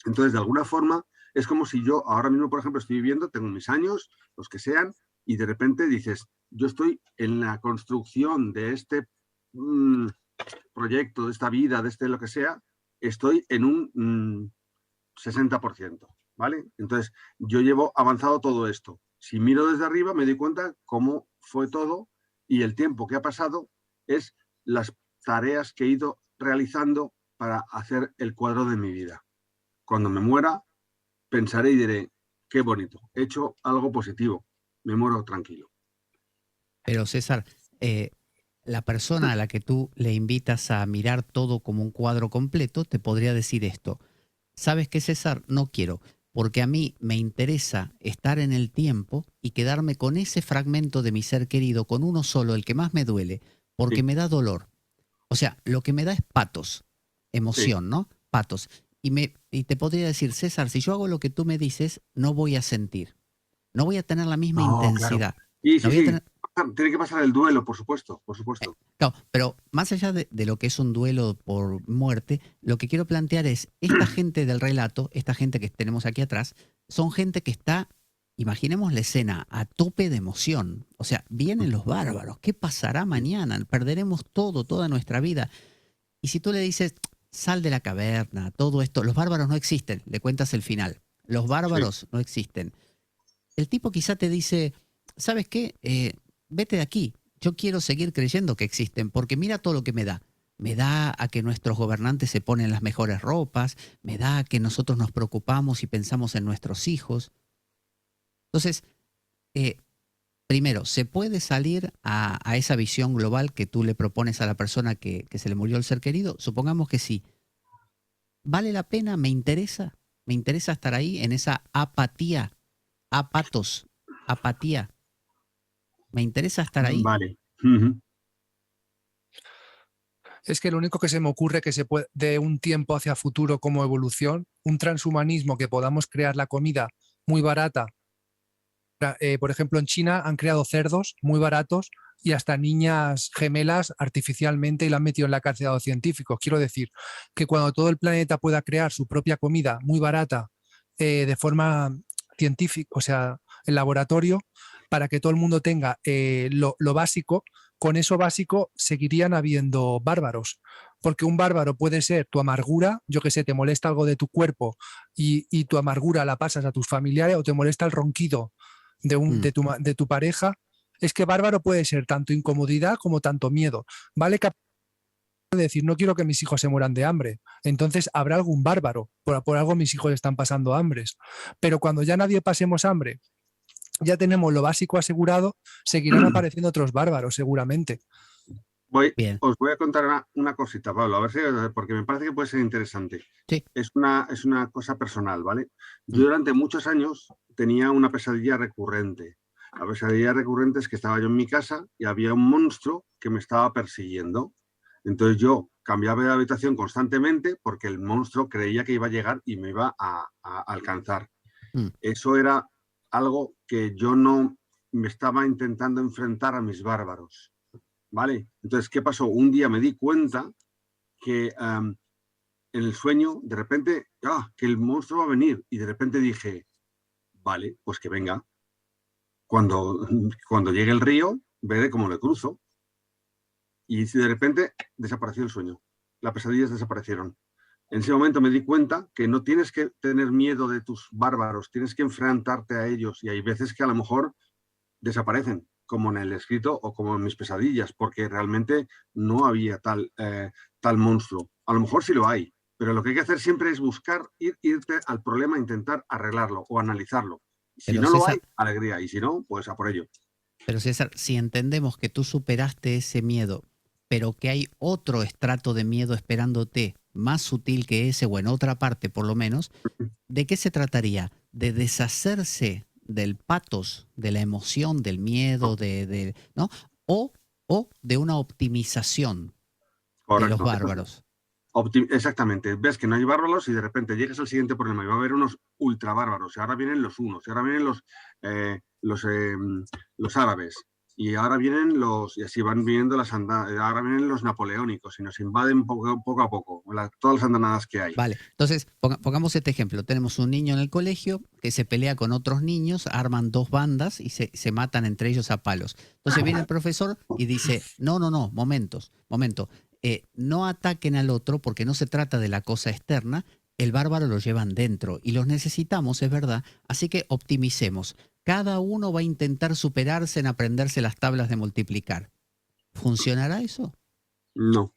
Entonces, de alguna forma, es como si yo ahora mismo, por ejemplo, estoy viviendo, tengo mis años, los que sean, y de repente dices, yo estoy en la construcción de este proyecto, de esta vida, de este lo que sea, estoy en un 60%, ¿vale? Entonces, yo llevo avanzado todo esto. Si miro desde arriba, me doy cuenta cómo fue todo y el tiempo que ha pasado es las tareas que he ido realizando para hacer el cuadro de mi vida. Cuando me muera, pensaré y diré, qué bonito, he hecho algo positivo, me muero tranquilo. Pero César, la persona a la que tú le invitas a mirar todo como un cuadro completo te podría decir esto. ¿Sabes qué, César? No quiero, porque a mí me interesa estar en el tiempo y quedarme con ese fragmento de mi ser querido, con uno solo, el que más me duele, porque me da dolor. O sea, lo que me da es patos, emoción, ¿no? Patos. Y te podría decir, César, si yo hago lo que tú me dices, no voy a sentir. No voy a tener la misma intensidad. Claro. tiene que pasar el duelo, por supuesto, por supuesto. Claro, pero más allá de lo que es un duelo por muerte, lo que quiero plantear es, esta gente del relato, esta gente que tenemos aquí atrás, son gente que está, imaginemos la escena, a tope de emoción. O sea, vienen los bárbaros, ¿qué pasará mañana? Perderemos todo, toda nuestra vida. Y si tú le dices, sal de la caverna, todo esto, los bárbaros no existen, le cuentas el final. Los bárbaros no existen. El tipo quizá te dice, ¿sabes qué? Vete de aquí. Yo quiero seguir creyendo que existen, porque mira todo lo que me da. Me da a que nuestros gobernantes se ponen las mejores ropas, me da a que nosotros nos preocupamos y pensamos en nuestros hijos. Entonces, primero, ¿se puede salir a esa visión global que tú le propones a la persona que se le murió el ser querido? Supongamos que sí. ¿Vale la pena? ¿Me interesa? ¿Me interesa estar ahí en esa apatía? Apatos, apatía. ¿Me interesa estar ahí? Vale. Es que lo único que se me ocurre que se puede, de un tiempo hacia futuro como evolución, un transhumanismo que podamos crear la comida muy barata. Por ejemplo, en China han creado cerdos muy baratos y hasta niñas gemelas artificialmente y la han metido en la cárcel a los científicos. Quiero decir que cuando todo el planeta pueda crear su propia comida muy barata de forma científica, o sea, en laboratorio, para que todo el mundo tenga lo básico, con eso básico seguirían habiendo bárbaros. Porque un bárbaro puede ser tu amargura, yo que sé, te molesta algo de tu cuerpo y tu amargura la pasas a tus familiares, o te molesta el ronquido de tu pareja. Es que bárbaro puede ser tanto incomodidad como tanto miedo. Vale decir, no quiero que mis hijos se mueran de hambre. Entonces habrá algún bárbaro. Por algo mis hijos están pasando hambres. Pero cuando ya nadie pasemos hambre, ya tenemos lo básico asegurado, seguirán apareciendo otros bárbaros seguramente. Os voy a contar una cosita, Pablo, a ver si, porque me parece que puede ser interesante. Sí. Es una cosa personal, ¿vale? Yo durante muchos años tenía una pesadilla recurrente. La pesadilla recurrente es que estaba yo en mi casa y había un monstruo que me estaba persiguiendo. Entonces yo cambiaba de habitación constantemente porque el monstruo creía que iba a llegar y me iba a alcanzar. Eso era algo que yo no me estaba intentando enfrentar a mis bárbaros. ¿Vale? Entonces, ¿qué pasó? Un día me di cuenta que en el sueño, de repente, que el monstruo va a venir. Y de repente dije, vale, pues que venga. Cuando llegue el río, veré cómo le cruzo. Y de repente desapareció el sueño. Las pesadillas desaparecieron. En ese momento me di cuenta que no tienes que tener miedo de tus bárbaros, tienes que enfrentarte a ellos. Y hay veces que a lo mejor desaparecen, como en el escrito o como en mis pesadillas, porque realmente no había tal monstruo. A lo mejor sí lo hay, pero lo que hay que hacer siempre es buscar, irte al problema, intentar arreglarlo o analizarlo. Si no lo hay, alegría, y si no, pues a por ello. Pero César, si entendemos que tú superaste ese miedo, pero que hay otro estrato de miedo esperándote, más sutil que ese, o en otra parte por lo menos, ¿de qué se trataría? ¿De deshacerse del patos, de la emoción, del miedo, ¿no? O de una optimización de los bárbaros? Exactamente. Ves que no hay bárbaros y de repente llegas al siguiente problema y va a haber unos ultra bárbaros. Y ahora vienen los hunos, y ahora vienen los árabes. Y ahora vienen y así van viniendo ahora vienen los napoleónicos y nos invaden poco a poco, todas las andanadas que hay. Vale, entonces pongamos este ejemplo. Tenemos un niño en el colegio que se pelea con otros niños, arman dos bandas y se matan entre ellos a palos. Entonces viene el profesor y dice, no, momento. No ataquen al otro porque no se trata de la cosa externa, el bárbaro lo llevan dentro y los necesitamos, es verdad, así que optimicemos. Cada uno va a intentar superarse en aprenderse las tablas de multiplicar. ¿Funcionará eso? No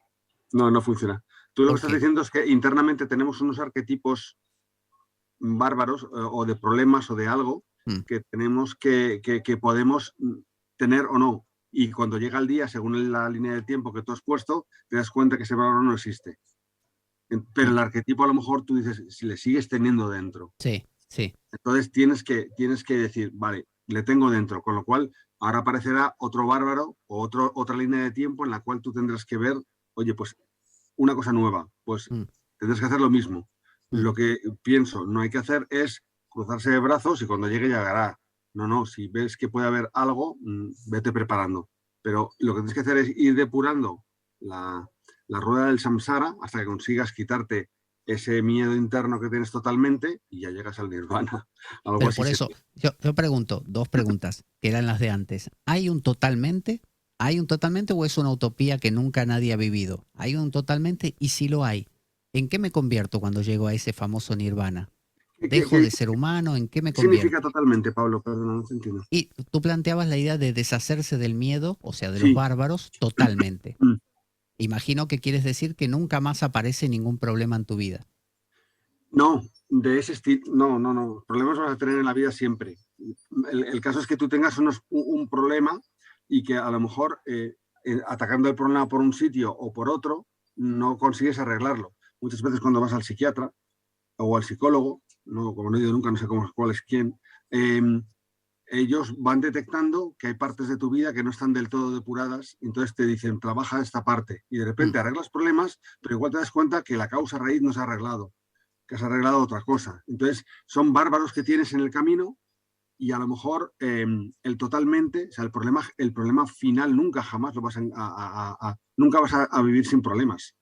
funciona. Tú lo que estás diciendo es que internamente tenemos unos arquetipos bárbaros o de problemas o de algo que tenemos que podemos tener o no. Y cuando llega el día, según la línea de tiempo que tú has puesto, te das cuenta que ese bárbaro no existe. Pero el arquetipo a lo mejor tú dices, si le sigues teniendo dentro. Sí. Entonces tienes que decir, vale, le tengo dentro, con lo cual ahora aparecerá otro bárbaro o otra línea de tiempo en la cual tú tendrás que ver, oye, pues una cosa nueva, pues tendrás que hacer lo mismo. Lo que pienso no hay que hacer es cruzarse de brazos y cuando llegue llegará. No, si ves que puede haber algo, vete preparando. Pero lo que tienes que hacer es ir depurando la rueda del samsara hasta que consigas quitarte ese miedo interno que tienes totalmente y ya llegas al nirvana. Algo Pero así por eso, yo pregunto, dos preguntas, que eran las de antes. ¿Hay un totalmente? ¿Hay un totalmente o es una utopía que nunca nadie ha vivido? ¿Hay un totalmente? Y si lo hay, ¿en qué me convierto cuando llego a ese famoso nirvana? ¿Dejo de ser humano? ¿En qué me ¿Qué significa convierto? totalmente, Pablo? Perdona, no te entiendo. Y tú planteabas la idea de deshacerse del miedo, o sea, de los Sí. bárbaros, totalmente. Mm. Imagino que quieres decir que nunca más aparece ningún problema en tu vida. No, de ese estilo, no. Problemas vas a tener en la vida siempre. El caso es que tú tengas un problema y que a lo mejor atacando el problema por un sitio o por otro, no consigues arreglarlo. Muchas veces cuando vas al psiquiatra o al psicólogo, no, como no he ido nunca, no sé cuál es quién, ellos van detectando que hay partes de tu vida que no están del todo depuradas, y entonces te dicen, trabaja esta parte, y de repente arreglas problemas, pero igual te das cuenta que la causa raíz no se ha arreglado, que has arreglado otra cosa. Entonces, son bárbaros que tienes en el camino y a lo mejor el totalmente, o sea, el problema final nunca jamás lo vas nunca vas a vivir sin problemas.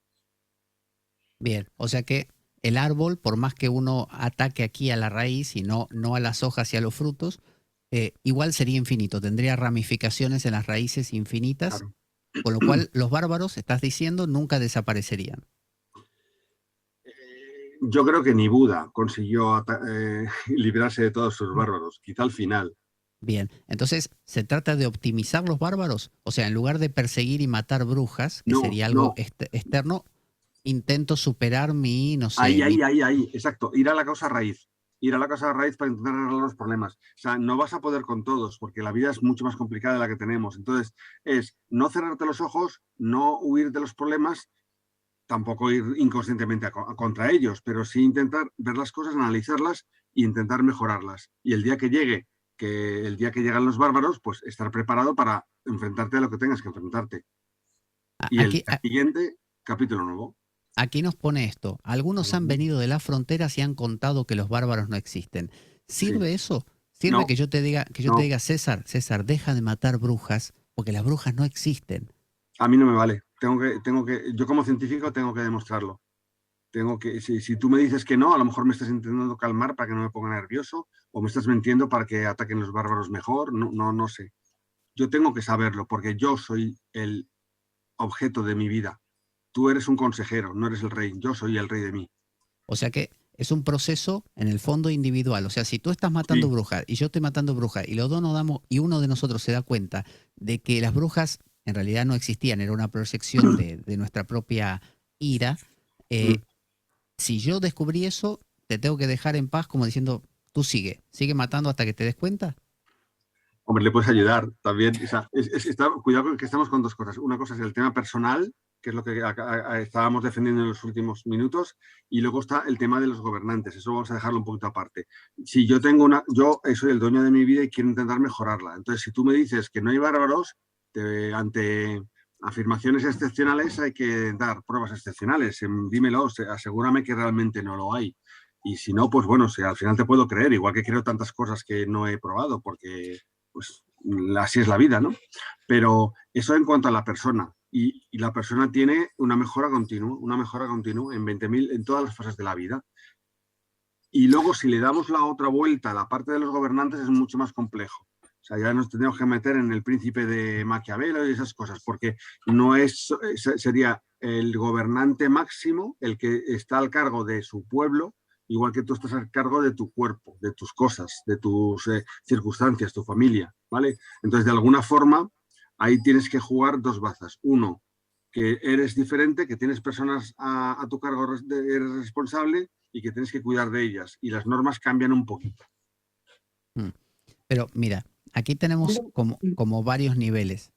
Bien, o sea que el árbol, por más que uno ataque aquí a la raíz y no a las hojas y a los frutos, igual sería infinito, tendría ramificaciones en las raíces infinitas, Claro. con lo cual los bárbaros, estás diciendo, nunca desaparecerían. Yo creo que ni Buda consiguió librarse de todos sus bárbaros, quizá al final. Bien, entonces, ¿se trata de optimizar los bárbaros? O sea, en lugar de perseguir y matar brujas, que sería algo externo, intento superar mi, no sé, Ahí, exacto, ir a la causa raíz. Ir a la causa raíz para intentar arreglar los problemas. O sea, no vas a poder con todos, porque la vida es mucho más complicada de la que tenemos. Entonces, es no cerrarte los ojos, no huir de los problemas, tampoco ir inconscientemente contra ellos, pero sí intentar ver las cosas, analizarlas e intentar mejorarlas. Y el día que llegan los bárbaros, pues estar preparado para enfrentarte a lo que tengas que enfrentarte. Y el siguiente capítulo nuevo. Aquí nos pone esto. Algunos han venido de las fronteras y han contado que los bárbaros no existen. ¿Sirve eso? ¿Sirve No, que yo te diga, César, deja de matar brujas, porque las brujas no existen? A mí no me vale. Yo como científico tengo que demostrarlo. Si tú me dices que no, a lo mejor me estás intentando calmar para que no me ponga nervioso, o me estás mintiendo para que ataquen los bárbaros mejor, no sé. Yo tengo que saberlo, porque yo soy el objeto de mi vida. Tú eres un consejero, no eres el rey. Yo soy el rey de mí. O sea que es un proceso en el fondo individual. O sea, si tú estás matando brujas y yo estoy matando brujas y los dos nos damos y uno de nosotros se da cuenta de que las brujas en realidad no existían, era una proyección de nuestra propia ira. Si yo descubrí eso, te tengo que dejar en paz como diciendo, tú sigue matando hasta que te des cuenta. Hombre, le puedes ayudar también. O sea, cuidado que estamos con dos cosas. Una cosa es el tema personal, que es lo que estábamos defendiendo en los últimos minutos, y luego está el tema de los gobernantes. Eso vamos a dejarlo un poquito aparte. Si yo yo soy el dueño de mi vida y quiero intentar mejorarla. Entonces, si tú me dices que no hay bárbaros, ante afirmaciones excepcionales hay que dar pruebas excepcionales. Dímelo, asegúrame que realmente no lo hay. Y si no, pues bueno, al final te puedo creer, igual que creo tantas cosas que no he probado, porque pues así es la vida, ¿no? Pero eso en cuanto a la persona. Y la persona tiene una mejora continua en 20.000, en todas las fases de la vida. Y luego, si le damos la otra vuelta a la parte de los gobernantes, es mucho más complejo. O sea, ya nos tendríamos que meter en el príncipe de Maquiavelo y esas cosas, porque sería el gobernante máximo el que está al cargo de su pueblo, igual que tú estás al cargo de tu cuerpo, de tus cosas, de tus circunstancias, tu familia, ¿vale? Entonces, de alguna forma, ahí tienes que jugar dos bazas. Uno, que eres diferente, que tienes personas a tu cargo, eres responsable y que tienes que cuidar de ellas. Y las normas cambian un poquito. Pero mira, aquí tenemos como varios niveles.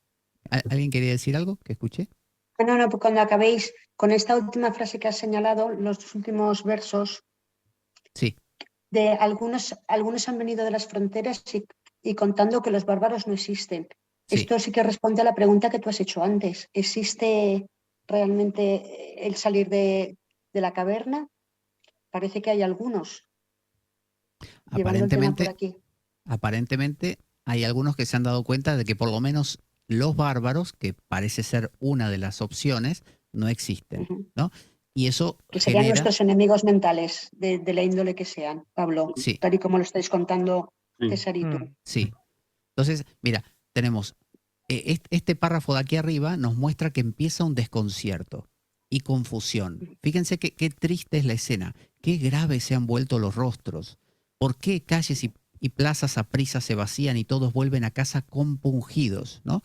¿Alguien quería decir algo que escuché? No, pues cuando acabéis con esta última frase que has señalado, los últimos versos, sí, de algunos han venido de las fronteras y contando que los bárbaros no existen. Sí. Esto sí que responde a la pregunta que tú has hecho antes. ¿Existe realmente el salir de la caverna? Parece que hay algunos. Aparentemente, llevando el tema por aquí. aparentemente hay algunos que se han dado cuenta de que por lo menos los bárbaros, que parece ser una de las opciones, no existen, ¿no? Y eso que serían genera... nuestros enemigos mentales, de la índole que sean, Pablo, Sí. tal y como lo estáis contando César y tú. Sí. Entonces, mira, tenemos este párrafo de aquí arriba nos muestra que empieza un desconcierto y confusión. Fíjense qué triste es la escena, qué graves se han vuelto los rostros, por qué calles y plazas aprisa se vacían y todos vuelven a casa compungidos, ¿no?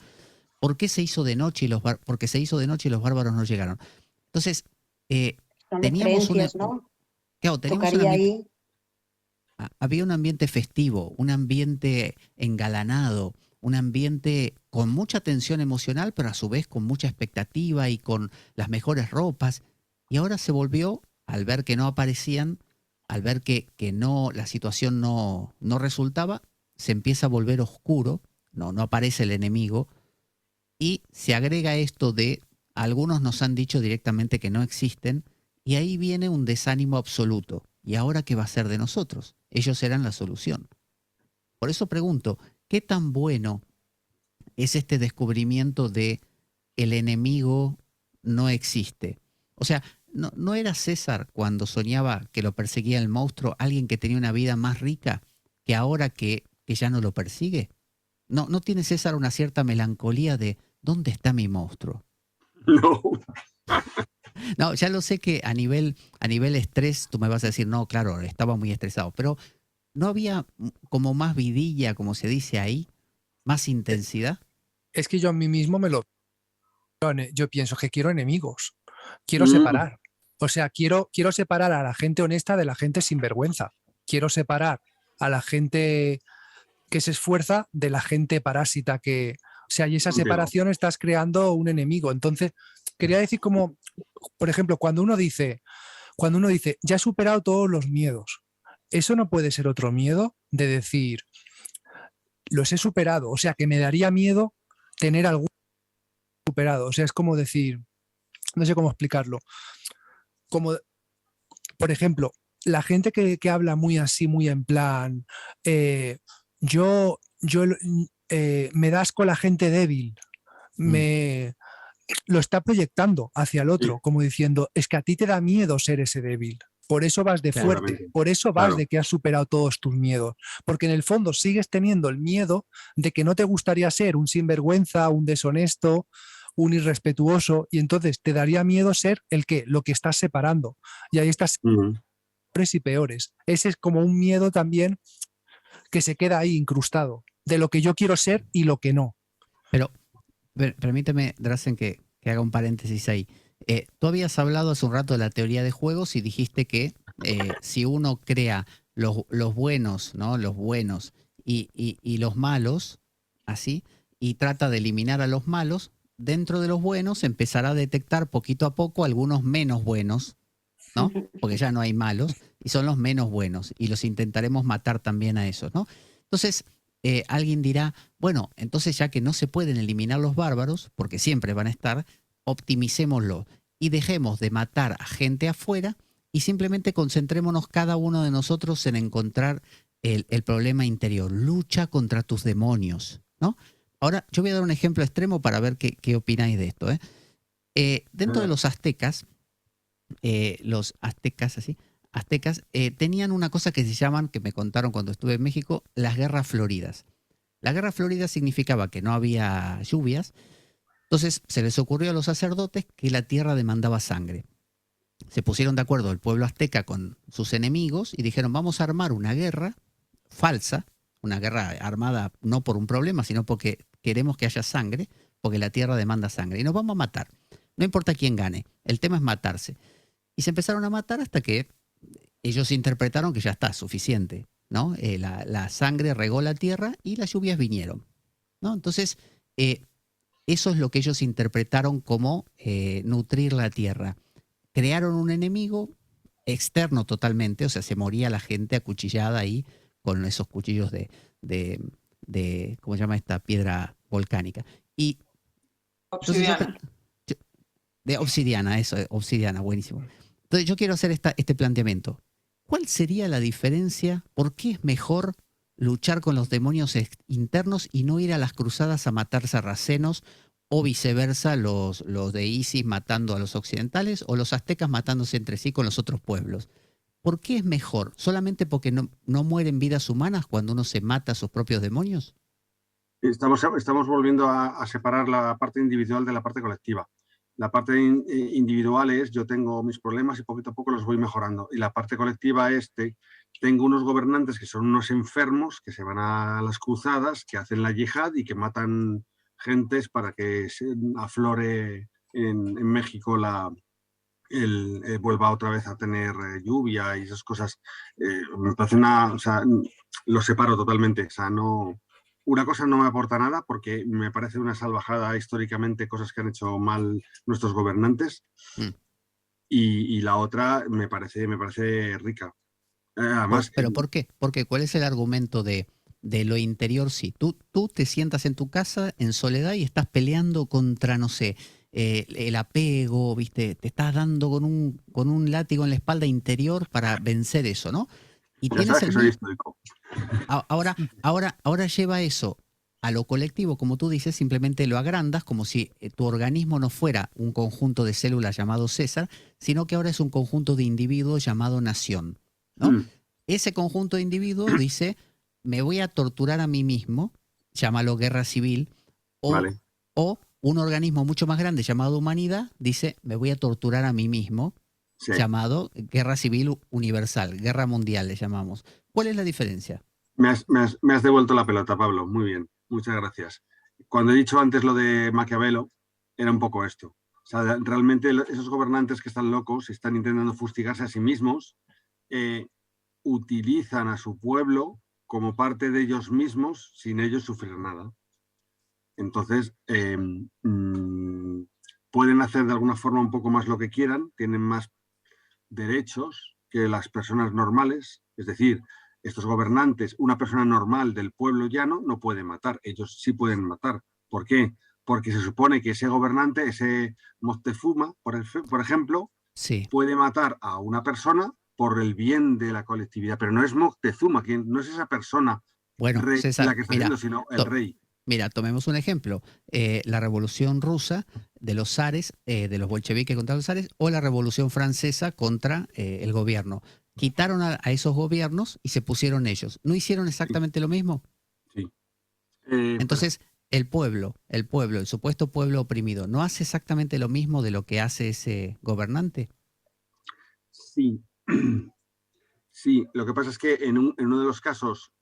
¿Por qué se hizo de noche porque se hizo de noche y los bárbaros no llegaron? Entonces, teníamos creencias, ¿no? Claro, teníamos un ambiente, había un ambiente festivo, un ambiente engalanado, un ambiente con mucha tensión emocional, pero a su vez con mucha expectativa y con las mejores ropas. Y ahora se volvió, al ver que no aparecían, al ver que no, la situación no resultaba, se empieza a volver oscuro, no aparece el enemigo, y se agrega esto de, algunos nos han dicho directamente que no existen, y ahí viene un desánimo absoluto. ¿Y ahora qué va a ser de nosotros? Ellos serán la solución. Por eso pregunto, ¿qué tan bueno es este descubrimiento de el enemigo no existe? O sea, ¿no era César cuando soñaba que lo perseguía el monstruo alguien que tenía una vida más rica que ahora que ya no lo persigue? ¿No tiene César una cierta melancolía de ¿dónde está mi monstruo? No. No, ya lo sé que a nivel estrés tú me vas a decir, no, claro, estaba muy estresado, pero ¿no había como más vidilla, como se dice ahí, más intensidad? Es que yo a mí mismo yo pienso que quiero enemigos, quiero separar. O sea, quiero separar a la gente honesta de la gente sinvergüenza. Quiero separar a la gente que se esfuerza de la gente parásita que... O sea, y esa separación estás creando un enemigo. Entonces, quería decir como, por ejemplo, cuando uno dice, ya he superado todos los miedos, eso no puede ser otro miedo de decir, los he superado. O sea, que me daría miedo tener algún superado. O sea, es como decir, no sé cómo explicarlo. Como, por ejemplo, la gente que habla muy así, muy en plan, me das con la gente débil, lo está proyectando hacia el otro, como diciendo, es que a ti te da miedo ser ese débil. Por eso vas de fuerte, por eso vas de que has superado todos tus miedos. Porque en el fondo sigues teniendo el miedo de que no te gustaría ser un sinvergüenza, un deshonesto, un irrespetuoso, y entonces te daría miedo ser lo que estás separando. Y ahí estás peores y peores. Ese es como un miedo también que se queda ahí incrustado, de lo que yo quiero ser y lo que no. Pero permíteme, Drazen, que haga un paréntesis ahí. Tú habías hablado hace un rato de la teoría de juegos y dijiste que si uno crea los buenos, ¿no? Los buenos y los malos, así, y trata de eliminar a los malos, dentro de los buenos empezará a detectar poquito a poco algunos menos buenos, ¿no? Porque ya no hay malos, y son los menos buenos, y los intentaremos matar también a esos, ¿no? Entonces, alguien dirá, bueno, entonces ya que no se pueden eliminar los bárbaros, porque siempre van a estar, optimicémoslo y dejemos de matar a gente afuera y simplemente concentrémonos cada uno de nosotros en encontrar el problema interior. Lucha contra tus demonios, ¿no? Ahora, yo voy a dar un ejemplo extremo para ver qué opináis de esto. Dentro de los aztecas, tenían una cosa que se llaman, que me contaron cuando estuve en México, las guerras floridas. La guerra florida significaba que no había lluvias, entonces se les ocurrió a los sacerdotes que la tierra demandaba sangre. Se pusieron de acuerdo el pueblo azteca con sus enemigos y dijeron, vamos a armar una guerra falsa, una guerra armada no por un problema, sino porque queremos que haya sangre, porque la tierra demanda sangre, y nos vamos a matar. No importa quién gane, el tema es matarse. Y se empezaron a matar hasta que ellos interpretaron que ya está, suficiente, ¿no? La sangre regó la tierra y las lluvias vinieron, ¿no? Entonces, eso es lo que ellos interpretaron como nutrir la tierra. Crearon un enemigo externo totalmente, o sea, se moría la gente acuchillada ahí con esos cuchillos de ¿cómo se llama esta piedra volcánica? Y obsidiana. De obsidiana, eso, obsidiana, buenísimo. Entonces yo quiero hacer este planteamiento. ¿Cuál sería la diferencia? ¿Por qué es mejor luchar con los demonios internos y no ir a las cruzadas a matar sarracenos, o viceversa, los de ISIS matando a los occidentales o los aztecas matándose entre sí con los otros pueblos. ¿Por qué es mejor? ¿Solamente porque no mueren vidas humanas cuando uno se mata a sus propios demonios? Estamos volviendo a separar la parte individual de la parte colectiva. La parte individual es yo tengo mis problemas y poquito a poco los voy mejorando. Y la parte colectiva es tengo unos gobernantes que son unos enfermos que se van a las cruzadas, que hacen la yihad y que matan gentes para que se aflore en México vuelva otra vez a tener lluvia y esas cosas. Me parece o sea, lo separo totalmente. O sea, no... Una cosa no me aporta nada porque me parece una salvajada históricamente cosas que han hecho mal nuestros gobernantes y la otra me parece rica. Además, ¿Pero por qué? Porque ¿cuál es el argumento de lo interior? Sí, tú te sientas en tu casa en soledad y estás peleando contra, no sé, el apego, ¿viste? Te estás dando con un látigo en la espalda interior para vencer eso, ¿no? Y ya tienes sabes que soy histórico. Ahora lleva eso a lo colectivo, como tú dices, simplemente lo agrandas como si tu organismo no fuera un conjunto de células llamado César, sino que ahora es un conjunto de individuos llamado nación, ¿no? Ese conjunto de individuos dice, me voy a torturar a mí mismo, llámalo guerra civil, o un organismo mucho más grande llamado humanidad dice, me voy a torturar a mí mismo, llamado guerra civil universal, guerra mundial le llamamos. ¿Cuál es la diferencia? Me has devuelto la pelota, Pablo. Muy bien, muchas gracias. Cuando he dicho antes lo de Maquiavelo, era un poco esto. O sea, realmente esos gobernantes que están locos y están intentando fustigarse a sí mismos, utilizan a su pueblo como parte de ellos mismos sin ellos sufrir nada. Entonces, pueden hacer de alguna forma un poco más lo que quieran, tienen más derechos que las personas normales, es decir, estos gobernantes, una persona normal del pueblo llano no puede matar, ellos sí pueden matar. ¿Por qué? Porque se supone que ese gobernante, ese Moctezuma, por ejemplo, puede matar a una persona por el bien de la colectividad, pero no es Moctezuma, no es esa persona rey, César, la que está haciendo, sino el rey. Mira, tomemos un ejemplo, la Revolución Rusa de los zares, de los bolcheviques contra los zares, o la Revolución Francesa contra el gobierno. Quitaron a esos gobiernos y se pusieron ellos. ¿No hicieron exactamente lo mismo? Sí. Entonces, el pueblo, el supuesto pueblo oprimido, ¿no hace exactamente lo mismo de lo que hace ese gobernante? Sí. Sí, lo que pasa es que en uno de los casos,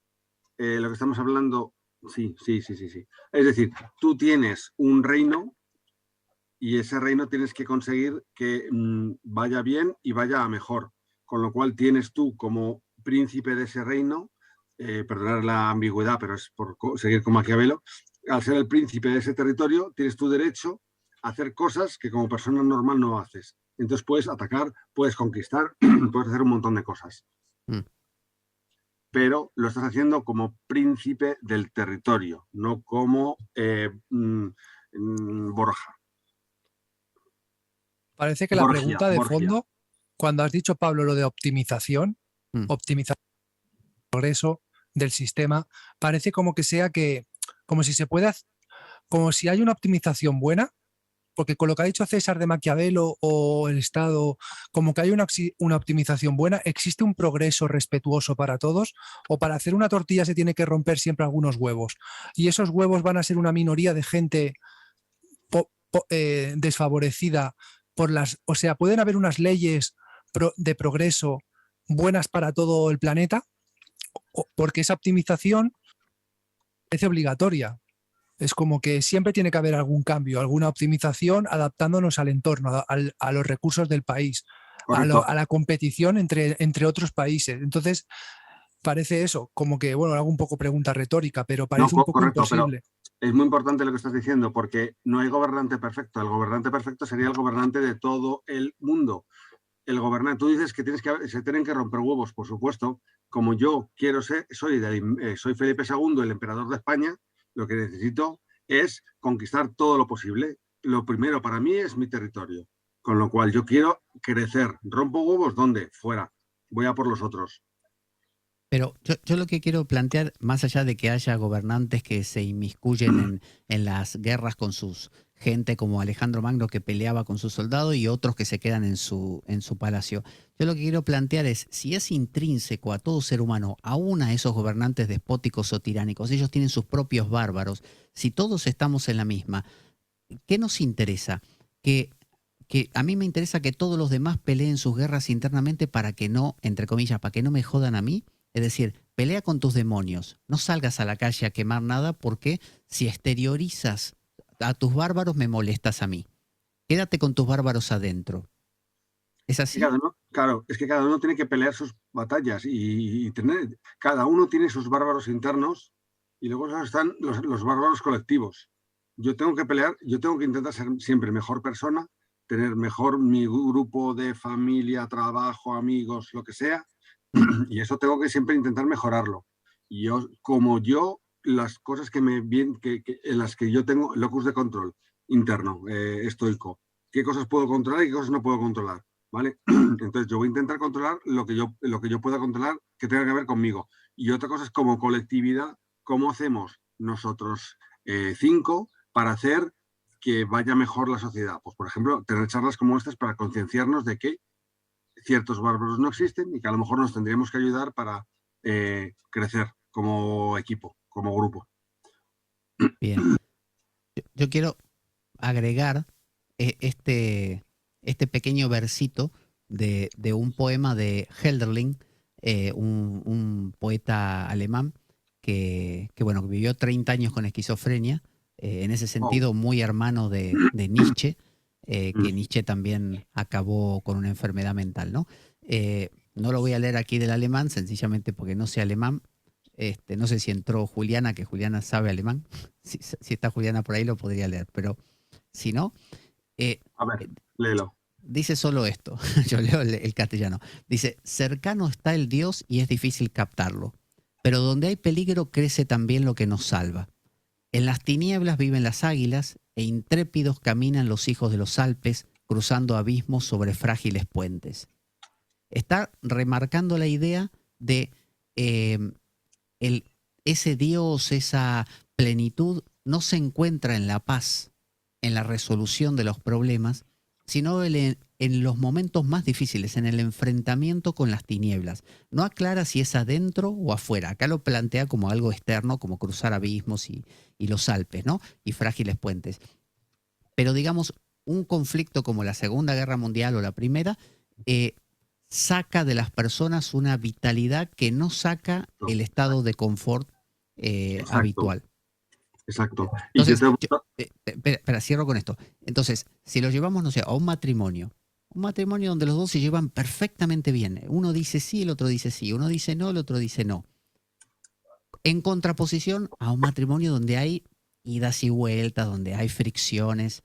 lo que estamos hablando, sí. Es decir, tú tienes un reino y ese reino tienes que conseguir que vaya bien y vaya a mejor. Con lo cual tienes tú como príncipe de ese reino, perdonar la ambigüedad, pero es por seguir con Maquiavelo, al ser el príncipe de ese territorio, tienes tu derecho a hacer cosas que como persona normal no haces. Entonces puedes atacar, puedes conquistar, puedes hacer un montón de cosas. Pero lo estás haciendo como príncipe del territorio, no como Borja. Parece que la pregunta de fondo, cuando has dicho, Pablo, lo de optimización, optimización del progreso del sistema, parece como que sea como si se pueda, como si hay una optimización buena, porque con lo que ha dicho César de Maquiavelo o el Estado, como que hay una optimización buena, ¿existe un progreso respetuoso para todos? ¿O para hacer una tortilla se tiene que romper siempre algunos huevos? Y esos huevos van a ser una minoría de gente desfavorecida o sea, ¿pueden haber unas leyes de progreso buenas para todo el planeta? Porque esa optimización es obligatoria. Es como que siempre tiene que haber algún cambio, alguna optimización adaptándonos al entorno, a los recursos del país, a la competición entre otros países. Entonces, parece eso, como que, bueno, hago un poco pregunta retórica, pero parece un poco imposible. Es muy importante lo que estás diciendo, porque no hay gobernante perfecto. El gobernante perfecto sería el gobernante de todo el mundo. El gobernante, tú dices que se tienen que romper huevos, por supuesto. Como yo quiero ser, soy Felipe II, el emperador de España, lo que necesito es conquistar todo lo posible. Lo primero para mí es mi territorio, con lo cual yo quiero crecer. ¿Rompo huevos? ¿Dónde? Fuera. Voy a por los otros. Pero yo lo que quiero plantear, más allá de que haya gobernantes que se inmiscuyen en las guerras con sus gente, como Alejandro Magno que peleaba con sus soldados y otros que se quedan en su palacio, yo lo que quiero plantear es, si es intrínseco a todo ser humano, aún a esos gobernantes despóticos o tiránicos, ellos tienen sus propios bárbaros, si todos estamos en la misma, ¿qué nos interesa? Que a mí me interesa que todos los demás peleen sus guerras internamente para que no, entre comillas, para que no me jodan a mí. Es decir, pelea con tus demonios. No salgas a la calle a quemar nada porque si exteriorizas a tus bárbaros me molestas a mí. Quédate con tus bárbaros adentro. ¿Es así? Claro, es que cada uno tiene que pelear sus batallas y cada uno tiene sus bárbaros internos y luego están los bárbaros colectivos. Yo tengo que pelear, yo tengo que intentar ser siempre mejor persona, tener mejor mi grupo de familia, trabajo, amigos, lo que sea, y eso tengo que siempre intentar mejorarlo. Y las cosas en las que yo tengo locus de control interno, estoico, qué cosas puedo controlar y qué cosas no puedo controlar, ¿vale? Entonces yo voy a intentar controlar lo que yo pueda controlar que tenga que ver conmigo. Y otra cosa es como colectividad, cómo hacemos nosotros 5 para hacer que vaya mejor la sociedad. Pues, por ejemplo, tener charlas como estas para concienciarnos de que ciertos bárbaros no existen y que a lo mejor nos tendríamos que ayudar para crecer como equipo, como grupo. Bien. Yo quiero agregar este pequeño versito de un poema de Hölderlin, un poeta alemán que vivió 30 años con esquizofrenia, en ese sentido muy hermano de Nietzsche, que Nietzsche también acabó con una enfermedad mental, ¿no? No lo voy a leer aquí del alemán, sencillamente porque no sé alemán. No sé si entró Juliana, que Juliana sabe alemán. Si está Juliana por ahí lo podría leer, pero si no... a ver, léelo. Dice solo esto, yo leo el castellano. Dice, cercano está el Dios y es difícil captarlo, pero donde hay peligro crece también lo que nos salva. En las tinieblas viven las águilas e intrépidos caminan los hijos de los Alpes cruzando abismos sobre frágiles puentes. Está remarcando la idea de ese Dios, esa plenitud, no se encuentra en la paz, en la resolución de los problemas, sino en los momentos más difíciles, en el enfrentamiento con las tinieblas. No aclara si es adentro o afuera. Acá lo plantea como algo externo, como cruzar abismos y los Alpes, ¿no? Y frágiles puentes. Pero digamos, un conflicto como la Segunda Guerra Mundial o la Primera, saca de las personas una vitalidad que no saca el estado de confort habitual. Exacto. Entonces, espera, cierro con esto. Entonces, si lo llevamos, no sé, a un matrimonio donde los dos se llevan perfectamente bien. Uno dice sí, el otro dice sí. Uno dice no, el otro dice no. En contraposición a un matrimonio donde hay idas y vueltas, donde hay fricciones.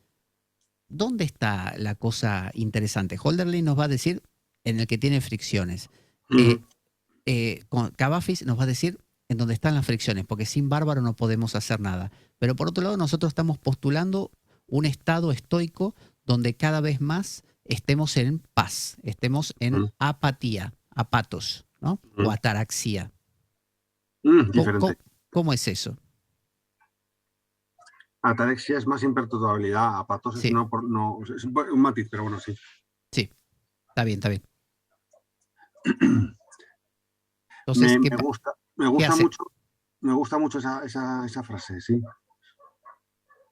¿Dónde está la cosa interesante? Hölderlin nos va a decir en el que tiene fricciones. Cavafis nos va a decir en donde están las fricciones, porque sin bárbaro no podemos hacer nada. Pero por otro lado, nosotros estamos postulando un estado estoico donde cada vez más estemos en paz, estemos en apatía, apatos, ¿no? O ataraxia. ¿Cómo es eso? Ataraxia es más imperturbabilidad, apatos sí. Es un matiz, pero bueno, sí. Sí, está bien. Entonces, me gusta mucho esa frase, sí.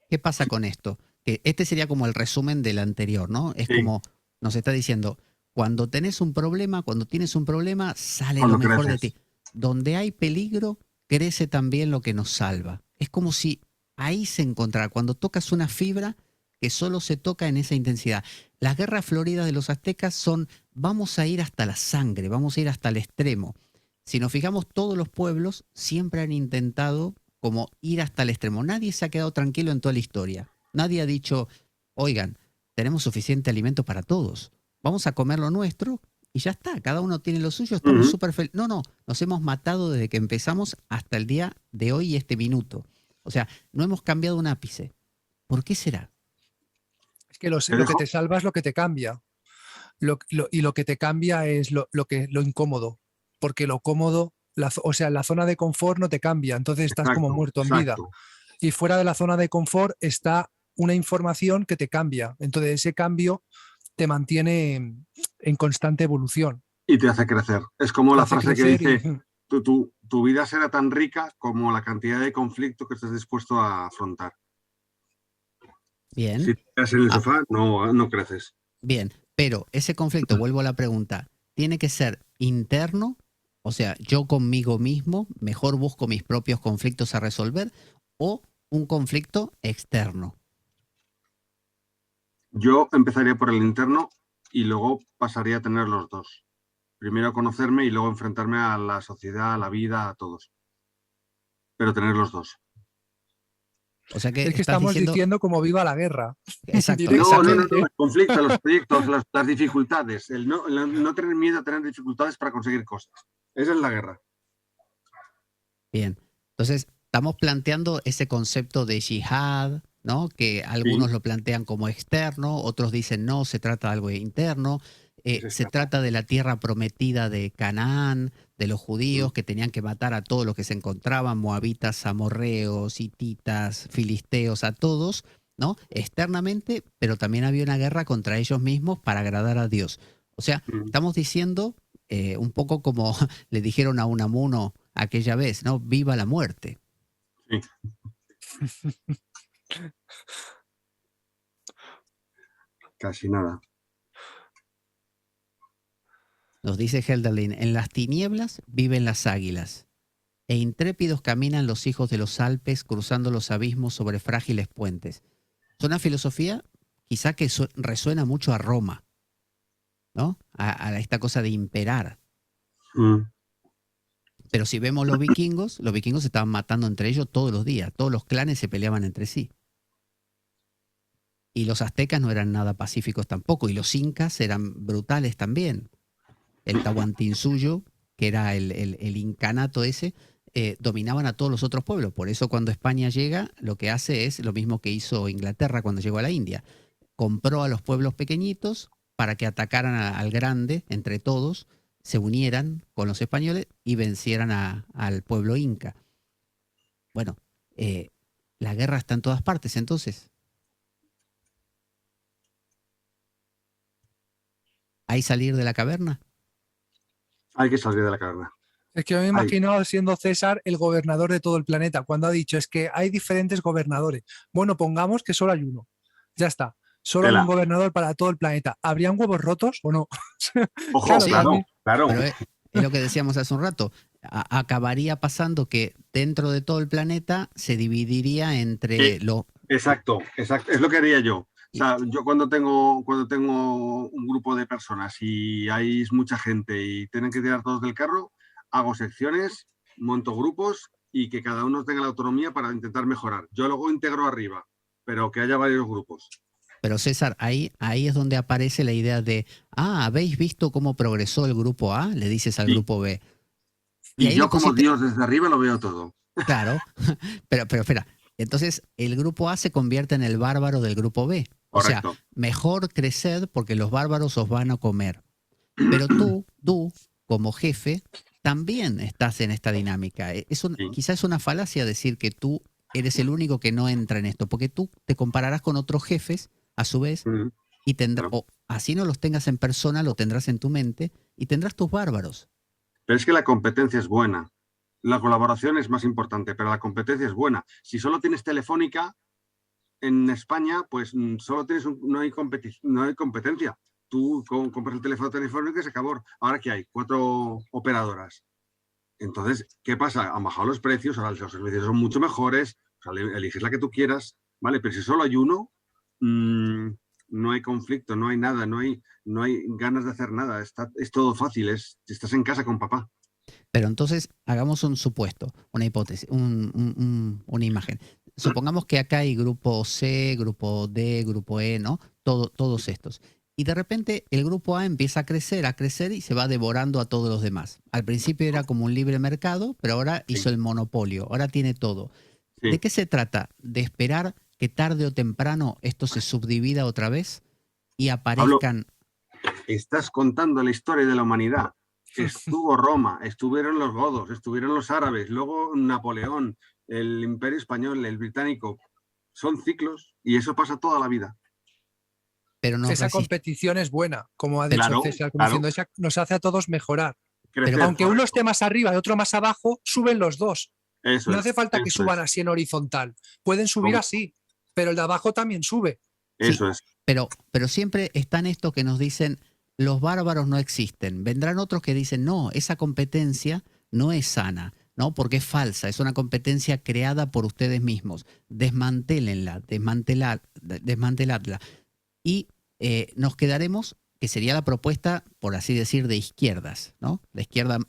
¿Qué pasa con esto? Que este sería como el resumen del anterior, ¿no? Es como nos está diciendo, cuando tienes un problema, sale lo mejor de ti. Donde hay peligro, crece también lo que nos salva. Es como si ahí se encontrara, cuando tocas una fibra que solo se toca en esa intensidad. Las guerras floridas de los aztecas son, vamos a ir hasta la sangre, vamos a ir hasta el extremo. Si nos fijamos, todos los pueblos siempre han intentado como ir hasta el extremo. Nadie se ha quedado tranquilo en toda la historia. Nadie ha dicho, oigan, tenemos suficiente alimento para todos. Vamos a comer lo nuestro y ya está. Cada uno tiene lo suyo, estamos súper felices. No, nos hemos matado desde que empezamos hasta el día de hoy y este minuto. O sea, no hemos cambiado un ápice. ¿Por qué será? Es que lo que te salva es lo que te cambia. Y lo que te cambia es lo incómodo. Porque lo cómodo o sea, la zona de confort no te cambia, entonces estás como muerto en vida. Exacto. Y fuera de la zona de confort está una información que te cambia. Entonces ese cambio te mantiene en constante evolución. Y te hace crecer. Es como la frase que dice, y... tu vida será tan rica como la cantidad de conflicto que estés dispuesto a afrontar. Bien. Si te quedas en el sofá, no creces. Bien, pero ese conflicto, vuelvo a la pregunta, ¿tiene que ser interno? O sea, yo conmigo mismo mejor busco mis propios conflictos a resolver, o un conflicto externo. Yo empezaría por el interno y luego pasaría a tener los dos. Primero conocerme y luego enfrentarme a la sociedad, a la vida, a todos. Pero tener los dos. O sea que es que estamos diciendo como viva la guerra. Exacto. No, el conflicto, los proyectos, las dificultades. El no tener miedo a tener dificultades para conseguir cosas. Esa es la guerra. Bien. Entonces, estamos planteando ese concepto de yihad, ¿no? Que algunos lo plantean como externo, otros dicen no, se trata de algo interno. Se trata de la tierra prometida de Canaán, de los judíos que tenían que matar a todos los que se encontraban, moabitas, amorreos, hititas, filisteos, a todos, ¿no? Externamente, pero también había una guerra contra ellos mismos para agradar a Dios. O sea, estamos diciendo un poco como le dijeron a Unamuno aquella vez, ¿no? ¡Viva la muerte! Sí. Casi nada. Nos dice Helderlin, en las tinieblas viven las águilas, e intrépidos caminan los hijos de los Alpes cruzando los abismos sobre frágiles puentes. Es una filosofía quizá que resuena mucho a Roma, ¿no? A esta cosa de imperar. Pero si vemos los vikingos se estaban matando entre ellos todos los días, todos los clanes se peleaban entre sí. Y los aztecas no eran nada pacíficos tampoco, y los incas eran brutales también. El Tahuantinsuyo, que era el incanato ese, dominaban a todos los otros pueblos. Por eso cuando España llega, lo que hace es lo mismo que hizo Inglaterra cuando llegó a la India. Compró a los pueblos pequeñitos para que atacaran al grande entre todos, se unieran con los españoles y vencieran al pueblo inca. Bueno, la guerra está en todas partes, entonces. ¿Hay salir de la caverna? Hay que salir de la caverna. Es que me he imaginado siendo César el gobernador de todo el planeta, cuando ha dicho, es que hay diferentes gobernadores. Bueno, pongamos que solo hay uno. Ya está. Solo hay un gobernador para todo el planeta. ¿Habrían huevos rotos o no? Ojo, claro. Pero es lo que decíamos hace un rato. Acabaría pasando que dentro de todo el planeta se dividiría entre los... Exacto. Es lo que haría yo. O sea, yo cuando tengo un grupo de personas y hay mucha gente y tienen que tirar todos del carro, hago secciones, monto grupos y que cada uno tenga la autonomía para intentar mejorar. Yo luego integro arriba, pero que haya varios grupos. Pero César, ahí es donde aparece la idea de, ¿habéis visto cómo progresó el grupo A? Le dices al grupo B. Y yo como Dios desde arriba lo veo todo. Claro, pero espera. Entonces el grupo A se convierte en el bárbaro del grupo B. Correcto. O sea, mejor creced porque los bárbaros os van a comer. Pero tú, como jefe, también estás en esta dinámica. Quizás es una falacia decir que tú eres el único que no entra en esto, porque tú te compararás con otros jefes, a su vez, y o así no los tengas en persona, lo tendrás en tu mente, y tendrás tus bárbaros. Pero es que la competencia es buena. La colaboración es más importante, pero la competencia es buena. Si solo tienes Telefónica en España, pues solo tienes no hay competencia. Tú compras el teléfono telefónico y se acabó. Ahora que hay 4 operadoras. Entonces, ¿qué pasa? Han bajado los precios, ahora los servicios son mucho mejores, o sea, eliges la que tú quieras, ¿vale? Pero si solo hay uno, no hay conflicto, no hay nada, no hay ganas de hacer nada. Es todo fácil, estás en casa con papá. Pero entonces hagamos un supuesto, una hipótesis, una imagen. Supongamos que acá hay grupo C, grupo D, grupo E, ¿no? Todos estos. Y de repente el grupo A empieza a crecer y se va devorando a todos los demás. Al principio era como un libre mercado, pero ahora hizo el monopolio, ahora tiene todo. ¿De qué se trata? ¿De esperar que tarde o temprano esto se subdivida otra vez y aparezcan... Pablo, estás contando la historia de la humanidad. estuvo Roma, estuvieron los godos, estuvieron los árabes, luego Napoleón, el Imperio Español, el británico. Son ciclos y eso pasa toda la vida. Pero esa competición es buena, como ha dicho Claro, César, como diciendo, esa nos hace a todos mejorar. Crecer, pero aunque uno correcto. esté más arriba y otro más abajo, suben los dos. Eso no es, hace falta que eso suban es. así en horizontal. Pueden subir así, pero el de abajo también sube. Eso Sí, es. pero siempre están estos que nos dicen, los bárbaros no existen. Vendrán otros que dicen, no, esa competencia no es sana, ¿no? Porque es falsa, es una competencia creada por ustedes mismos. Desmantélenla, desmanteladla. Y nos quedaremos, que sería la propuesta, por así decir, de izquierdas, ¿no? La izquierda,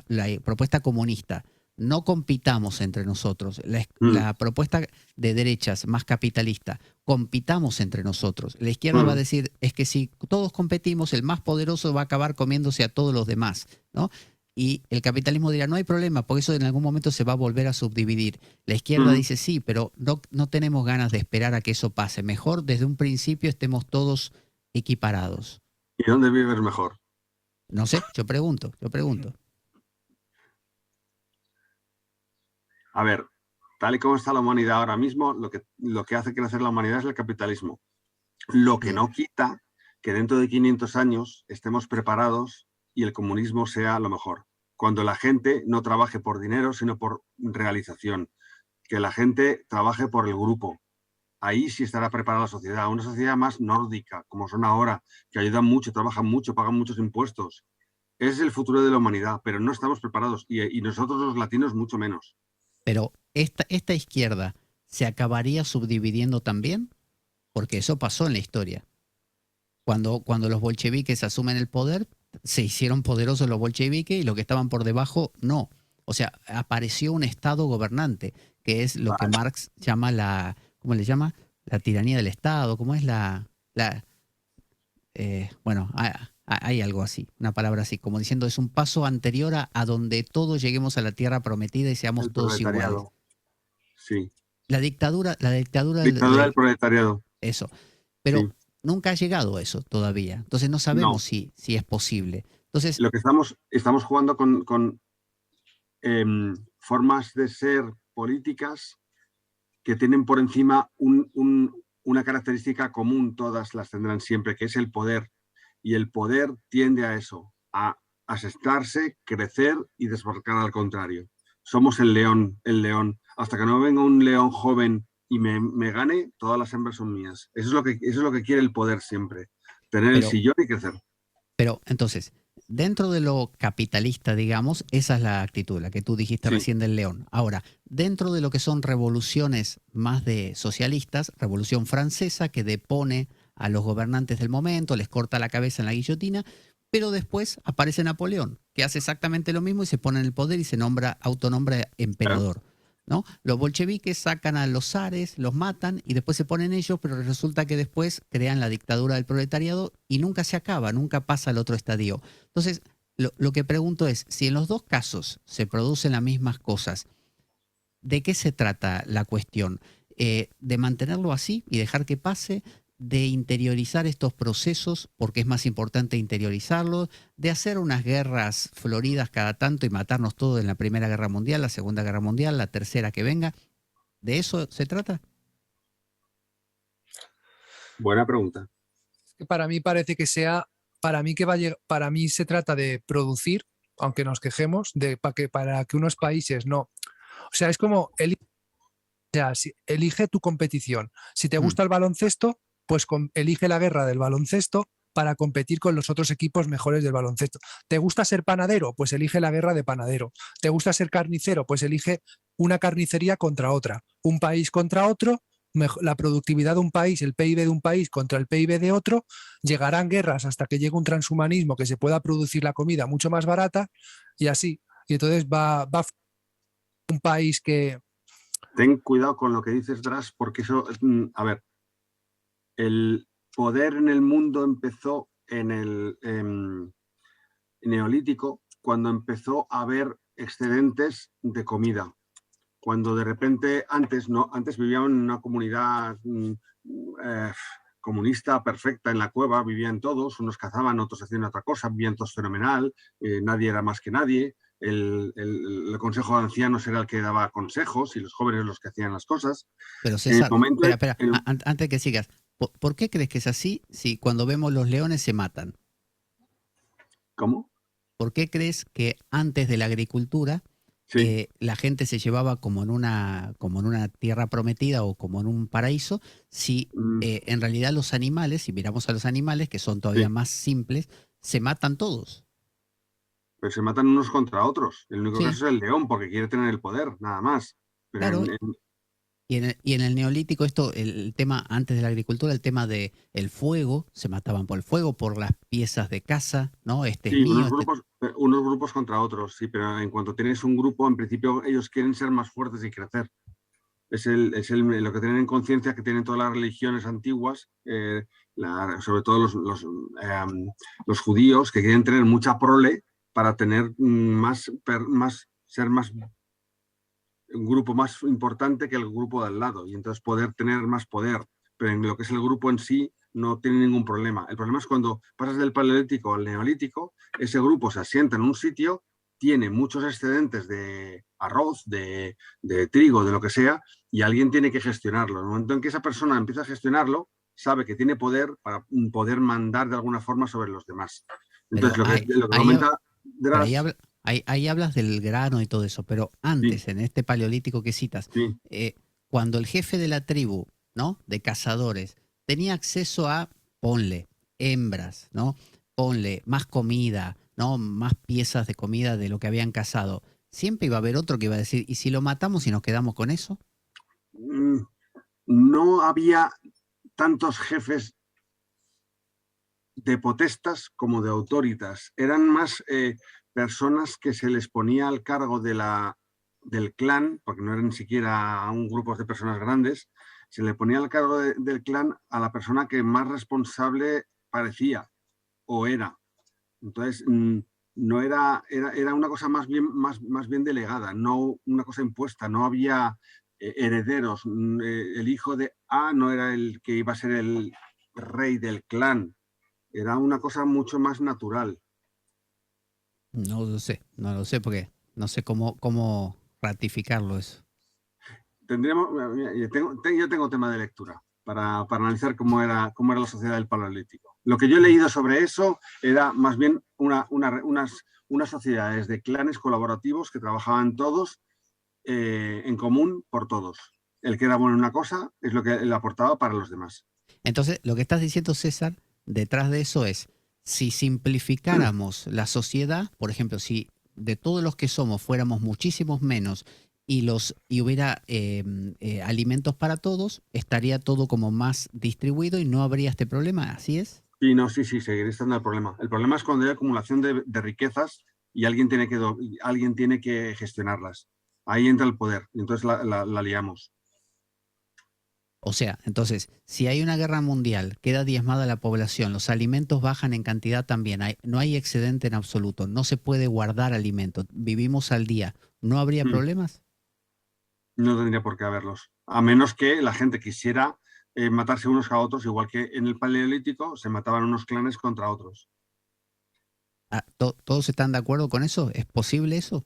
la propuesta comunista. No compitamos entre nosotros. La propuesta de derechas más capitalista, compitamos entre nosotros. La izquierda va a decir, es que si todos competimos, el más poderoso va a acabar comiéndose a todos los demás, ¿no? Y el capitalismo dirá, no hay problema, porque eso en algún momento se va a volver a subdividir. La izquierda dice, sí, pero no tenemos ganas de esperar a que eso pase. Mejor desde un principio estemos todos equiparados. ¿Y dónde vives mejor? No sé, yo pregunto. A ver, tal y como está la humanidad ahora mismo, lo que hace crecer la humanidad es el capitalismo. Lo que no quita que dentro de 500 años estemos preparados y el comunismo sea lo mejor. Cuando la gente no trabaje por dinero, sino por realización. Que la gente trabaje por el grupo. Ahí sí estará preparada la sociedad. Una sociedad más nórdica, como son ahora, que ayudan mucho, trabajan mucho, pagan muchos impuestos. Ese es el futuro de la humanidad, pero no estamos preparados. Y nosotros los latinos mucho menos. Pero esta izquierda se acabaría subdividiendo también, porque eso pasó en la historia. Cuando los bolcheviques asumen el poder, se hicieron poderosos los bolcheviques y los que estaban por debajo no. O sea, apareció un estado gobernante, que es lo que Marx llama ¿cómo le llama? La tiranía del Estado. ¿Cómo es bueno, hay algo así, una palabra así, como diciendo es un paso anterior a donde todos lleguemos a la tierra prometida y seamos todos iguales. Sí. La dictadura del proletariado. Eso. Pero sí. Nunca ha llegado a eso todavía. Entonces no sabemos si es posible. Entonces, lo que estamos jugando con formas de ser políticas que tienen por encima una característica común, todas las tendrán siempre, que es el poder. Y el poder tiende a eso, a asestarse, crecer y desbarcar al contrario. Somos el león. Hasta que no venga un león joven y me gane, todas las hembras son mías. Eso es lo que quiere el poder siempre, tener el sillón y crecer. Pero entonces, dentro de lo capitalista, digamos, esa es la actitud, la que tú dijiste recién del león. Ahora, dentro de lo que son revoluciones más de socialistas, Revolución Francesa, que depone a los gobernantes del momento, les corta la cabeza en la guillotina, pero después aparece Napoleón, que hace exactamente lo mismo y se pone en el poder y se autonombra emperador. ¿No? Los bolcheviques sacan a los zares, los matan y después se ponen ellos, pero resulta que después crean la dictadura del proletariado y nunca se acaba, nunca pasa al otro estadio. Entonces, lo que pregunto es, si en los dos casos se producen las mismas cosas, ¿de qué se trata la cuestión? ¿De mantenerlo así y dejar que pase? ¿De interiorizar estos procesos, porque es más importante interiorizarlos? ¿De hacer unas guerras floridas cada tanto y matarnos todos en la Primera Guerra Mundial, la Segunda Guerra Mundial, la tercera que venga? ¿De eso se trata? Buena pregunta. Para mí parece que para mí se trata de producir, aunque nos quejemos, para que unos países no. O sea, es como elige tu competición. Si te gusta el baloncesto, pues elige la guerra del baloncesto para competir con los otros equipos mejores del baloncesto. ¿Te gusta ser panadero? Pues elige la guerra de panadero. ¿Te gusta ser carnicero? Pues elige una carnicería contra otra. Un país contra otro, la productividad de un país, el PIB de un país contra el PIB de otro, llegarán guerras hasta que llegue un transhumanismo que se pueda producir la comida mucho más barata y así. Y entonces va un país que... Ten cuidado con lo que dices, Dras, porque eso, a ver, el poder en el mundo empezó en el neolítico, cuando empezó a haber excedentes de comida. Cuando de repente antes vivíamos en una comunidad comunista perfecta en la cueva, vivían todos, unos cazaban, otros hacían otra cosa, vivían todos fenomenal, nadie era más que nadie, el consejo de ancianos era el que daba consejos y los jóvenes los que hacían las cosas. Pero César, espera, antes de que sigas, ¿por qué crees que es así si cuando vemos los leones se matan? ¿Cómo? ¿Por qué crees que antes de la agricultura la gente se llevaba como en una tierra prometida o como en un paraíso, si en realidad los animales, si miramos a los animales, que son todavía más simples, se matan todos? Pero se matan unos contra otros. El único caso es el león, porque quiere tener el poder, nada más. Pero claro. Y en el neolítico, el tema antes de la agricultura, el tema de el fuego, se mataban por el fuego, por las piezas de caza, ¿no? Este sí, es mío. Unos grupos contra otros, sí, pero en cuanto tienes un grupo, en principio ellos quieren ser más fuertes y crecer. Es lo que tienen en conciencia que tienen todas las religiones antiguas, sobre todo los judíos, que quieren tener mucha prole para tener ser un grupo más importante que el grupo de al lado y entonces poder tener más poder, pero en lo que es el grupo en sí no tiene ningún problema. El problema es cuando pasas del paleolítico al neolítico, ese grupo se asienta en un sitio, tiene muchos excedentes de arroz, de trigo, de lo que sea, y alguien tiene que gestionarlo. En el momento en que esa persona empieza a gestionarlo, sabe que tiene poder para poder mandar de alguna forma sobre los demás. Entonces, lo que comenta Dras, ahí hablas del grano y todo eso, pero antes, en este paleolítico que citas, cuando el jefe de la tribu, ¿no?, de cazadores, tenía acceso a, ponle, hembras, ¿no?, ponle más comida, ¿no?, más piezas de comida de lo que habían cazado, siempre iba a haber otro que iba a decir, ¿y si lo matamos y nos quedamos con eso? No había tantos jefes de potestas como de autoritas. Eran más personas que se les ponía al cargo del clan, porque no eran ni siquiera un grupo de personas grandes, se le ponía al cargo del clan a la persona que más responsable parecía o era. Entonces, no era una cosa más bien delegada, no una cosa impuesta, no había herederos. El hijo de A no era el que iba a ser el rey del clan, era una cosa mucho más natural. No lo sé porque no sé cómo ratificarlo eso. Yo tengo tema de lectura para analizar cómo era la sociedad del Paleolítico. Lo que yo he leído sobre eso era más bien unas sociedades de clanes colaborativos que trabajaban todos en común por todos. El que era bueno en una cosa es lo que le aportaba para los demás. Entonces, lo que estás diciendo, César, detrás de eso es, si simplificáramos la sociedad, por ejemplo, si de todos los que somos fuéramos muchísimos menos y hubiera alimentos para todos, estaría todo como más distribuido y no habría este problema, ¿así es? Sí, seguiría estando el problema. El problema es cuando hay acumulación de riquezas y alguien tiene que gestionarlas. Ahí entra el poder y entonces la liamos. O sea, entonces, si hay una guerra mundial, queda diezmada la población, los alimentos bajan en cantidad también, no hay excedente en absoluto, no se puede guardar alimento, vivimos al día, ¿no habría problemas? No tendría por qué haberlos, a menos que la gente quisiera matarse unos a otros, igual que en el Paleolítico se mataban unos clanes contra otros. ¿Todos están de acuerdo con eso? ¿Es posible eso?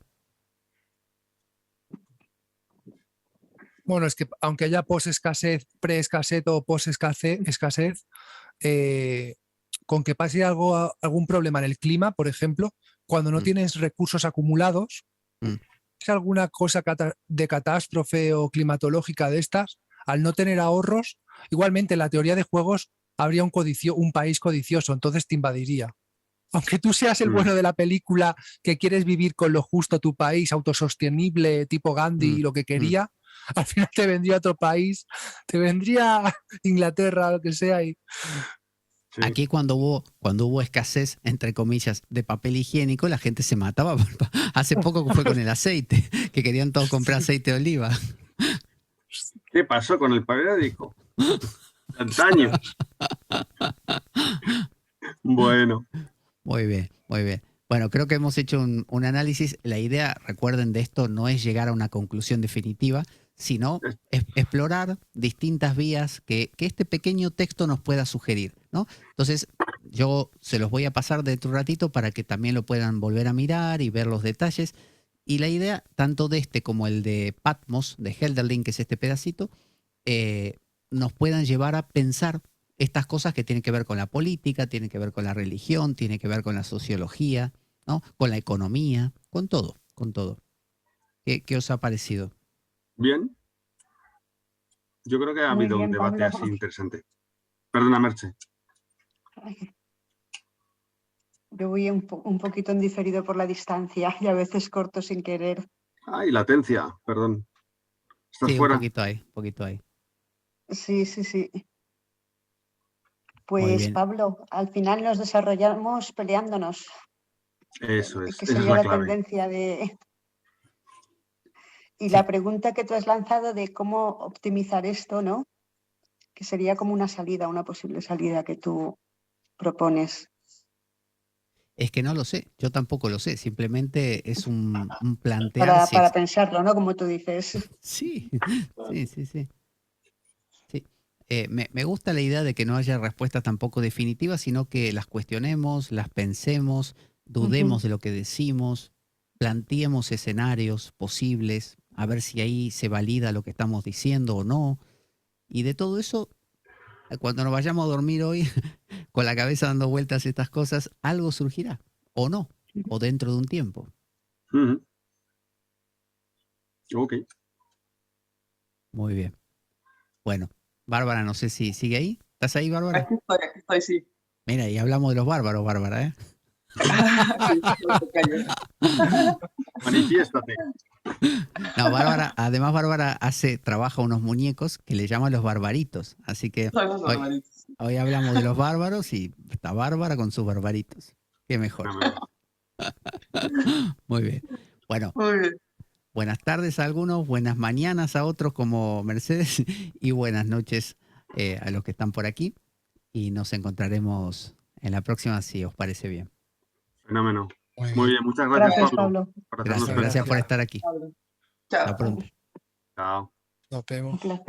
Bueno, es que aunque haya post-escasez, pre-escasez o post-escasez, con que pase algún problema en el clima, por ejemplo, cuando no tienes recursos acumulados, es alguna cosa de catástrofe o climatológica de estas, al no tener ahorros, igualmente en la teoría de juegos habría un país codicioso, entonces te invadiría. Aunque tú seas el bueno de la película que quieres vivir con lo justo tu país, autosostenible, tipo Gandhi, lo que quería, al final te vendría otro país, te vendría Inglaterra, lo que sea. Sí. Aquí cuando hubo escasez, entre comillas, de papel higiénico, la gente se mataba. Hace poco fue con el aceite, que querían todos comprar aceite de oliva. ¿Qué pasó con el periódico? Antaño. Bueno. Muy bien. Bueno, creo que hemos hecho un análisis. La idea, recuerden, de esto no es llegar a una conclusión definitiva, sino explorar distintas vías que este pequeño texto nos pueda sugerir, ¿no? Entonces, yo se los voy a pasar dentro de un ratito para que también lo puedan volver a mirar y ver los detalles. Y la idea, tanto de este como el de Patmos, de Hölderlin, que es este pedacito, nos puedan llevar a pensar estas cosas que tienen que ver con la política, tienen que ver con la religión, tienen que ver con la sociología, ¿no? Con la economía, con todo, con todo. ¿Qué os ha parecido? Bien. Yo creo que ha habido un debate Pablo. así interesante. Perdona, Merche. Yo voy un poquito en diferido por la distancia y a veces corto sin querer. Ay, latencia, perdón. ¿Estás Sí, fuera? un poquito ahí. Sí. Muy Pues bien. Pablo, al final nos desarrollamos peleándonos. Eso es, Que esa es sería la la clave. tendencia de... Y Sí. la pregunta que tú has lanzado de cómo optimizar esto, ¿no? Que sería como una salida, una posible salida que tú propones. Es que no lo sé, yo tampoco lo sé, simplemente es un plantear Para pensarlo, ¿no? Como tú dices. Sí. Me gusta la idea de que no haya respuestas tampoco definitivas, sino que las cuestionemos, las pensemos, dudemos de lo que decimos, planteemos escenarios posibles, a ver si ahí se valida lo que estamos diciendo o no. Y de todo eso, cuando nos vayamos a dormir hoy, con la cabeza dando vueltas a estas cosas, algo surgirá, o no, o dentro de un tiempo. Ok. Muy bien. Bueno, Bárbara, no sé si sigue ahí. ¿Estás ahí, Bárbara? Aquí estoy, sí. Mira, y hablamos de los bárbaros, Bárbara, ¿eh? Sí, Manifiéstate. No, además Bárbara trabaja unos muñecos que le llaman los barbaritos. Así que hoy hablamos de los bárbaros y está Bárbara con sus barbaritos. Qué mejor. Muy bien. Bueno, Muy bien. buenas tardes a algunos, buenas mañanas a otros como Mercedes y buenas noches a los que están por aquí. Y nos encontraremos en la próxima si os parece bien. Fenómeno. Muy bien, muchas gracias, Pablo. Gracias por estar aquí. Chao. Hasta pronto. Chao. Nos vemos. Un placer.